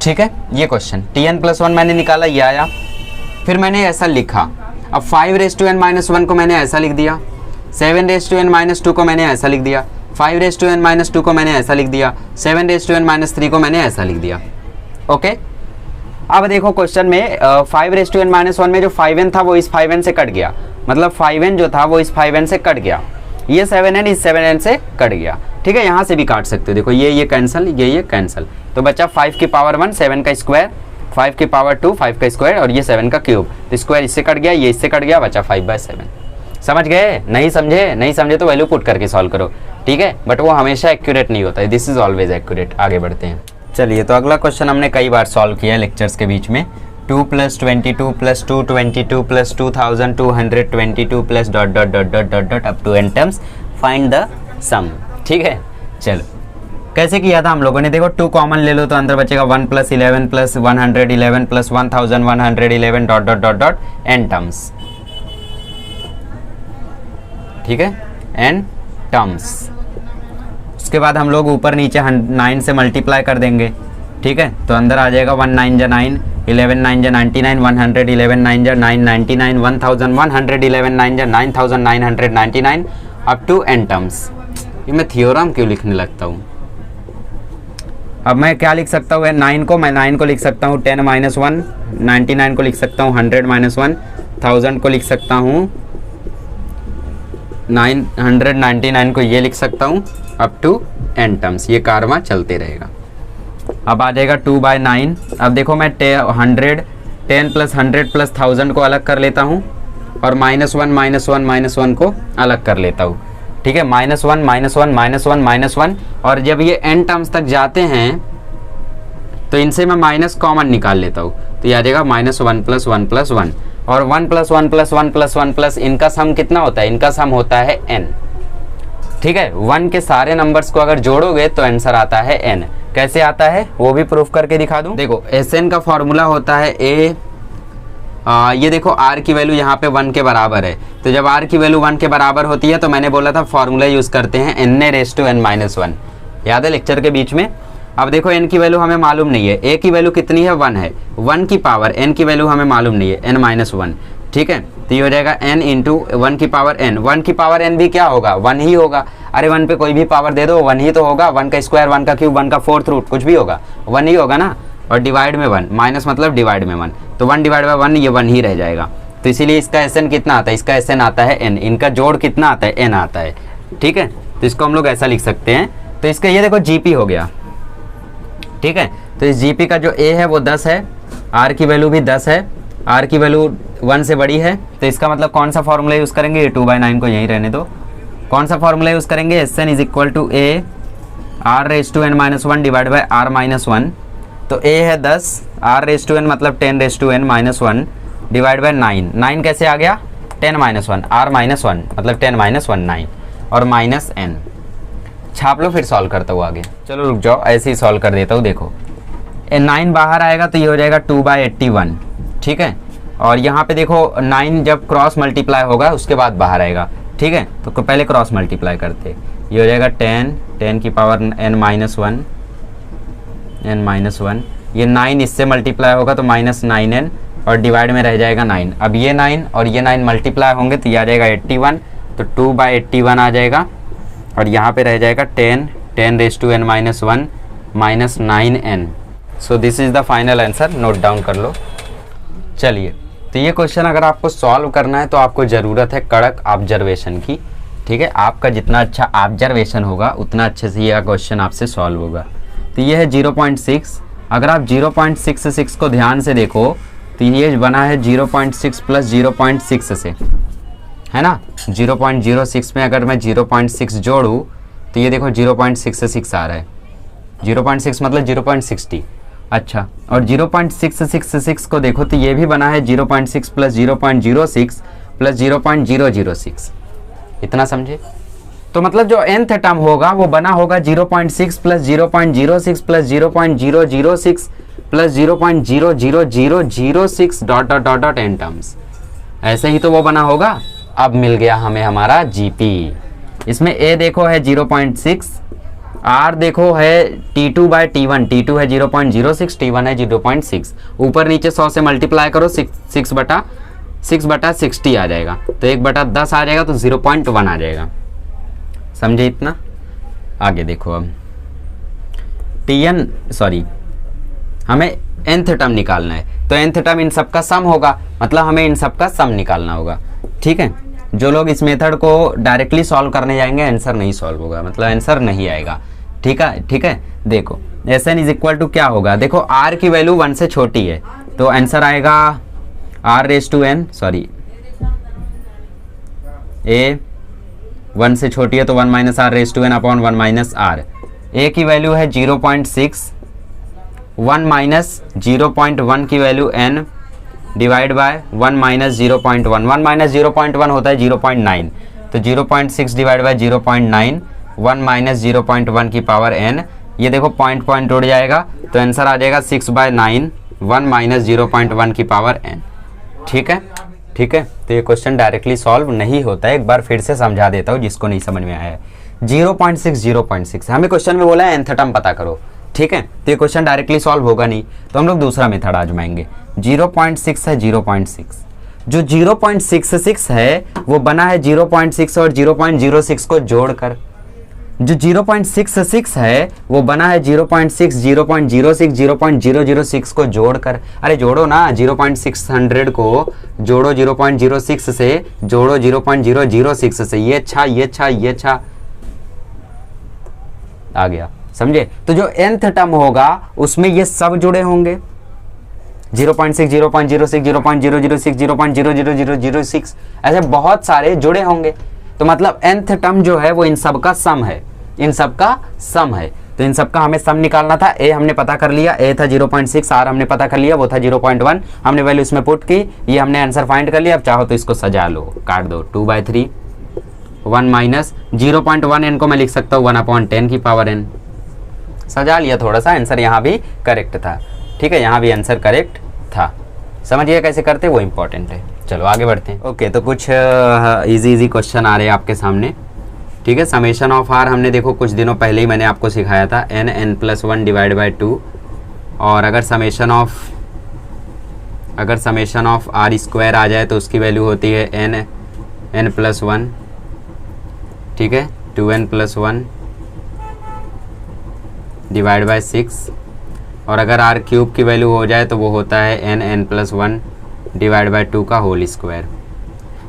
ठीक है, ये क्वेश्चन Tn+1 मैंने निकाला, ये आया, फिर मैंने ऐसा लिखा। अब 5n-1 को मैंने ऐसा लिख दिया, 7n-2 को मैंने ऐसा लिख दिया, 5n-2 को मैंने ऐसा लिख दिया, 7n-3 को मैंने ऐसा लिख दिया। ओके, अब देखो क्वेश्चन में 5n-1 में जो 5n था वो इस 5n से कट गया, मतलब 5n जो था वो इस 5n से कट गया, ये 7n इस 7n से कट गया, ठीक है। यहाँ से भी काट सकते हो, देखो ये कैंसिल, ये कैंसिल, तो बचा 5 की पावर 1 7 का स्क्वायर, 5 की पावर 2 5 का स्क्वायर और ये 7 का क्यूब, तो स्क्वायर इससे कट गया, ये इससे कट गया, बचा 5/7। समझ गए? नहीं समझे तो वैल्यू पुट करके सॉल्व करो, ठीक है, बट वो हमेशा एक्यूरेट नहीं होता है, दिस इज ऑलवेज एक्यूरेट। आगे बढ़ते हैं। चलिए, तो अगला क्वेश्चन हमने कई बार सॉल्व किया है लेक्चर्स के बीच में। 2 + 22 + 222 + 2222 plus dot dot dot dot dot dot up to n terms, find the sum, ठीक है। चलो, कैसे किया था हम लोगों ने, देखो 2 कॉमन ले लो तो अंदर बचेगा 1 + 11 + 111 + 1111 dot dot dot dot n terms, ठीक है, n टर्म्स। उसके बाद हम लोग ऊपर नीचे 9 से मल्टीप्लाई कर देंगे, ठीक है, तो अंदर आ जाएगा 1 9 × 9, 11 9 × 99, 111 9 × 9 99, 1111 9 × 9999 अप टू n टर्म्स। ये मैं थियोरम क्यों लिखने लगता हूँ। अब मैं क्या लिख सकता हूँ, 9 को मैं 9 को लिख सकता हूँ 10 - 1, 99 को लिख सकता हूँ 100 - 1, 1000 को लिख सकता हूँ 999 को ये लिख सकता हूँ अप टू n टर्म्स, ये कारवा चलते रहेगा। अब आ जाएगा 2/9। अब देखो मैं 100 10 + 100 + 1000 को अलग कर लेता हूँ और -1 -1 -1 को अलग कर लेता हूँ, ठीक है, -1 -1 -1 -1, और जब ये n टर्म्स तक जाते हैं तो इनसे मैं माइनस कॉमन निकाल लेता हूँ, तो ये आ जाएगा -1 + 1 + 1, और 1 + 1 + 1 + 1 प्लस इनका सम कितना होता है, इनका सम होता है n, ठीक है। 1 के सारे नंबर्स को अगर जोड़ोगे तो आंसर आता है n। कैसे आता है वो भी प्रूफ करके दिखा दूं। देखो Sn का फॉर्मूला होता है ये देखो r की वैल्यू यहाँ पे 1 के बराबर है, तो जब r की वैल्यू 1 के बराबर होती है तो मैंने बोला था फॉर्मूला यूज करते हैं n⁻n-1, याद है लेक्चर के बीच में। अब देखो n की वैल्यू हमें मालूम नहीं है, a की वैल्यू कितनी है 1 है, 1 की पावर n की वैल्यू हमें मालूम नहीं है n-1, ठीक है, तो ये हो जाएगा n × 1 की पावर n, 1 की पावर n भी क्या होगा 1 ही होगा, अरे 1 पे कोई भी पावर दे दो 1 ही तो होगा, 1 का स्क्वायर 1 का क्यूब 1 का 4th रूट कुछ भी होगा 1 ही होगा ना, और डिवाइड में 1, माइनस मतलब डिवाइड में 1, तो 1/1 ये 1 ही रह जाएगा, तो इसीलिए इसका Sn कितना आता है, इसका Sn आता है n, इनका जोड़ कितना आता है n आता है, ठीक है, तो इसको हम लोग ऐसा लिख सकते हैं। तो इसका ये देखो Gp हो गया, ठीक है, तो इस Gp का जो a है वो 10 है, r की वैल्यू भी 10 है, r की वैल्यू 1 से बड़ी है, तो इसका मतलब कौन सा फॉर्मूला यूज़ करेंगे, ये 2/9 को यहीं रहने दो, कौन सा फॉर्मूला यूज़ करेंगे, Sn = a r⁻n-1 divide by r-1, तो a है 10, r⁻n मतलब 10⁻n-1 डिवाइड बाय 9 कैसे आ गया 10-1, r-1 मतलब 10-1 9 और माइनस n, छाप लो फिर सॉल्व करता हूँ आगे। चलो रुक जाओ, ऐसे ही सॉल्व कर देता हूँ। देखो 9 बाहर आएगा तो ये हो जाएगा 2/81, ठीक है, और यहाँ पे देखो 9 जब क्रॉस मल्टीप्लाई होगा उसके बाद बाहर आएगा, ठीक है, तो पहले क्रॉस मल्टीप्लाई करते, ये हो जाएगा 10 की पावर n-1, ये 9 इससे मल्टीप्लाई होगा तो -9n और डिवाइड में रह जाएगा 9। अब ये 9 और ये 9 मल्टीप्लाई होंगे तो ये आ जाएगा 81, तो 2/81 आ जाएगा, और यहाँ पे रह जाएगा 10⁻n-1 -9n। So this is the final answer, note down कर लो। चलिए, तो ये क्वेश्चन अगर आपको सॉल्व करना है तो आपको ज़रूरत है कड़क ऑब्जर्वेशन की, ठीक है, आपका जितना अच्छा ऑब्जर्वेशन होगा उतना अच्छे से ये क्वेश्चन आपसे सॉल्व होगा। तो ये है 0.6, अगर आप 0.66 को ध्यान से देखो तो ये बना है 0.6 + 0.6 से, है ना, 0.06 में अगर मैं 0.6 जोड़ूँ तो ये देखो 0.66 आ रहा है, 0.6 मतलब 0.60, अच्छा, और 0.666 को देखो तो ये भी बना है 0.6 + 0.06 + 0.006, इतना समझे। तो मतलब जो nth टर्म होगा वो बना होगा 0.6 + 0.06 + 0.006 + 0.00006 dot dot dot dot n terms, ऐसे ही तो वो बना होगा। अब मिल गया हमें हमारा Gp, इसमें a देखो है 0.6, आर देखो है T2/T1, T2 है 0.06, T1 है 0.6, ऊपर नीचे 100 से मल्टीप्लाई करो 6/60 आ जाएगा, तो 1/10 आ जाएगा, तो 0.1 आ जाएगा। समझे इतना? आगे देखो अब हमें nth टर्म निकालना है, तो nth टर्म इन सब का सम होगा, मतलब हमें इन सब का सम निकालना होगा। ठीक है, जो लोग इस मेथड को डायरेक्टली सॉल्व करने जाएंगे आंसर नहीं सॉल्व होगा, मतलब आंसर नहीं आएगा। ठीक है, देखो Sn इज इक्वल टू क्या होगा, देखो r की वैल्यू 1 से छोटी है, तो आंसर आएगा r⁴n, सॉरी a 1 से छोटी है तो 1 - r⁴n अपॉन 1 - r। a की वैल्यू है 0.6, 1 - 0.1 की वैल्यू n डिवाइड बाय 1 - 0.1, 1 - 0.1 होता है 0.9, तो 0.6 डिवाइड बाय 0.9, 1 - 0.1 की पावर n। ये देखो पॉइंट उड़ जाएगा, तो आंसर आ जाएगा 6/9, 1 - 0.1 की पावर n। ठीक है, तो ये क्वेश्चन डायरेक्टली सॉल्व नहीं होता है, एक बार फिर से समझा देता हूँ जिसको नहीं समझ में आया है। 0.6 हमें क्वेश्चन में बोला है nth टर्म पता करो। ठीक है, तो ये क्वेश्चन डायरेक्टली सॉल्व होगा नहीं, तो हम लोग दूसरा मेथड आजमाएंगे। 0.6 है 0.6, जो 0.66 है वो बना है 0.6 और 0.06 को जोड़कर। जो 0.66 है वो बना है 0.6, 0.06, 0.006 को जोड़कर। अरे जोड़ो ना, 0.600 को जोड़ो 0.06 से, जोड़ो 0.006 से, ये अच्छा आ गया। समझे? तो जो nth टर्म होगा उसमें ये सब जुड़े होंगे, 0.6, 0.06, 0.006, 0.00006, ऐसे बहुत सारे जुड़े होंगे। तो मतलब nth टर्म जो है वो इन सब का सम है, तो इन सब का हमें सम निकालना था। a हमने पता कर लिया, a था 0.6, r हमने पता कर लिया, वो था 0.1, हमने वैल्यू इसमें पुट की, ये हमने आंसर फाइंड कर लिया। अब चाहो तो इसको सजा लो, काट दो, 2/3, 1 - 0.1 n को मैं लिख सकता हूँ 1/10 की पावर n। सजा लिया थोड़ा सा, आंसर यहाँ भी करेक्ट था। ठीक है, यहाँ भी आंसर करेक्ट था। समझिए कैसे करते वो इंपॉर्टेंट है। चलो आगे बढ़ते हैं। ओके, तो कुछ इजी क्वेश्चन आ रहे हैं आपके सामने। ठीक है, समेशन ऑफ आर हमने देखो कुछ दिनों पहले ही मैंने आपको सिखाया था, n+1 डिवाइड बाय 2। और अगर समेशन ऑफ आर स्क्वायर आ जाए तो उसकी वैल्यू होती है n+1। ठीक है, 2n+1 डिवाइड बाय 6। और अगर r³ की वैल्यू हो जाए तो वो होता है n+1 डिवाइड बाय 2 का होल स्क्वायर।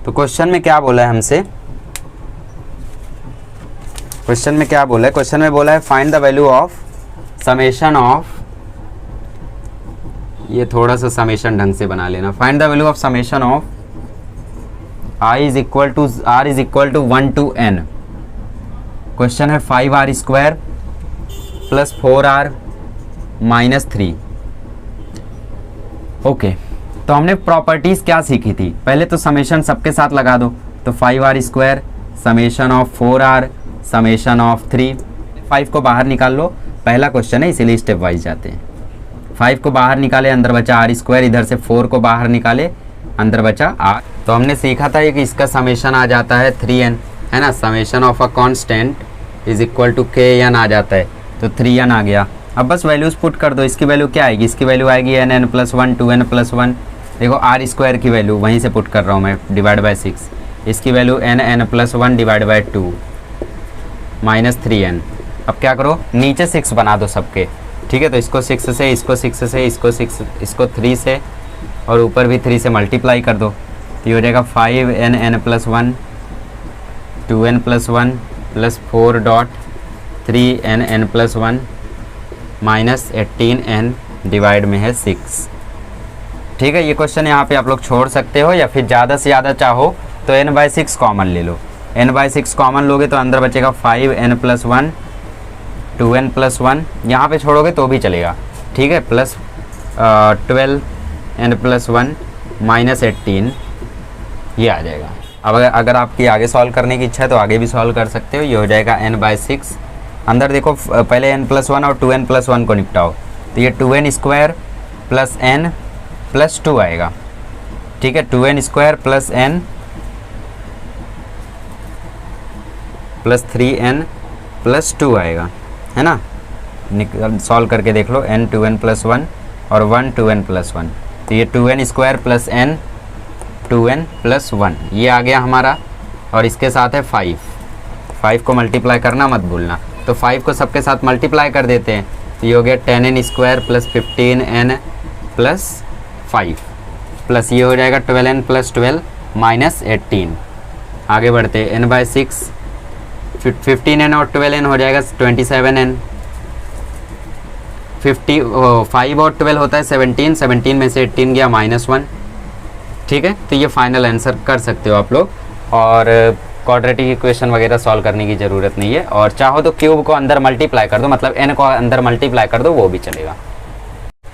तो क्वेश्चन में क्या बोला है हमसे, क्वेश्चन में बोला है find the value of summation of, ये थोड़ा सा समेशन ढंग से बना लेना, find the value of summation of r is equal to 1 to n। Question है 5r² plus 4r minus 3। Okay, तो हमने प्रॉपर्टीज क्या सीखी थी, पहले तो समेशन सबके साथ लगा दो, तो 5r² summation of 4r summation of 3। 5 को बाहर निकाल लो, पहला क्वेश्चन है इसीलिए स्टेप वाइज जाते हैं। 5 को बाहर निकाले, अंदर बचा r², इधर से 4 को बाहर निकाले, अंदर बचा r। तो हमने सीखा था कि इसका समेशन आ जाता है 3n, है ना, summation of a constant is equal to kn आ जाता है, तो 3n आ गया। अब बस वैल्यूज पुट कर दो, इसकी वैल्यू क्या आएगी, इसकी वैल्यू आएगी n+1, 2n+1। देखो r² की वैल्यू वहीं से पुट कर रहा हूँ मैं, डिवाइड बाय 6, इसकी value n+1 divide by 2 minus 3n। अब क्या करो, नीचे 6 बना दो सबके। ठीक है, तो इसको 6 से, इसको 6 से, इसको 6, इसको 3 से, और ऊपर भी 3 से मल्टीप्लाई कर दो, तो ये हो जाएगा 5n+1 2n+1 plus 4.3n+1 minus 18n divide में है 6। ठीक है, ये क्वेश्चन यहाँ पे आप लोग छोड़ सकते हो, या फिर ज़्यादा से ज़्यादा चाहो तो n/6 कॉमन ले लो। n/6 कॉमन लोगे तो अंदर बचेगा 5n+1 2n+1, यहाँ पे छोड़ोगे तो भी चलेगा। ठीक है, प्लस 12n+1 माइनस 18, ये आ जाएगा। अब अगर आपकी आगे सॉल्व करने की इच्छा है तो आगे भी सॉल्व कर सकते हो। ये हो जाएगा n/6, अंदर देखो पहले n+1 और 2n+1 को निपटाओ, तो ये 2n² प्लस n प्लस 2 आएगा। ठीक है, 2n² plus n plus 3n plus 2 आएगा। है ना, सॉल्व करके देख लो, n 2n+1 और 1 2n+1, तो ये 2n² प्लस n 2n+1 ये आ गया हमारा, और इसके साथ है 5 को मल्टीप्लाई करना मत भूलना, तो 5 को सबके साथ मल्टीप्लाई कर देते हैं, तो ये हो गया 10n² plus 15n plus 5 plus ये हो जाएगा 12n+12 माइनस 18। आगे बढ़ते हैं, n/6 15n और 12n हो जाएगा 27n, 5 और 12 होता है 17 में से 18 गया -1। ठीक है, तो ये फाइनल आंसर कर सकते हो आप लोग, और क्वाड्रेटिक इक्वेशन वगैरह सॉल्व करने की ज़रूरत नहीं है, और चाहो तो क्यूब को अंदर मल्टीप्लाई कर दो, मतलब n को अंदर मल्टीप्लाई कर दो, वो भी चलेगा।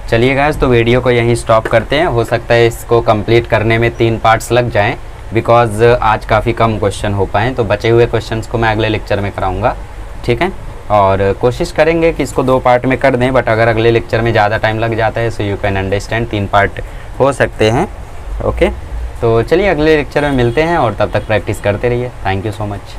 चलिए गाइस, तो वीडियो को यहीं स्टॉप करते हैं, हो सकता है इसको कंप्लीट करने में 3 पार्ट्स लग जाएं, बिकॉज आज काफ़ी कम क्वेश्चन हो पाएँ, तो बचे हुए क्वेश्चंस को मैं अगले लेक्चर में कराऊंगा। ठीक है, और कोशिश करेंगे कि इसको 2 पार्ट में कर दें, बट अगर अगले लेक्चर में ज़्यादा टाइम लग जाता है so you can understand 3 part हो सकते हैं। ओके, तो चलिए अगले लेक्चर में मिलते हैं, और तब तक प्रैक्टिस करते रहिए। Thank you so much.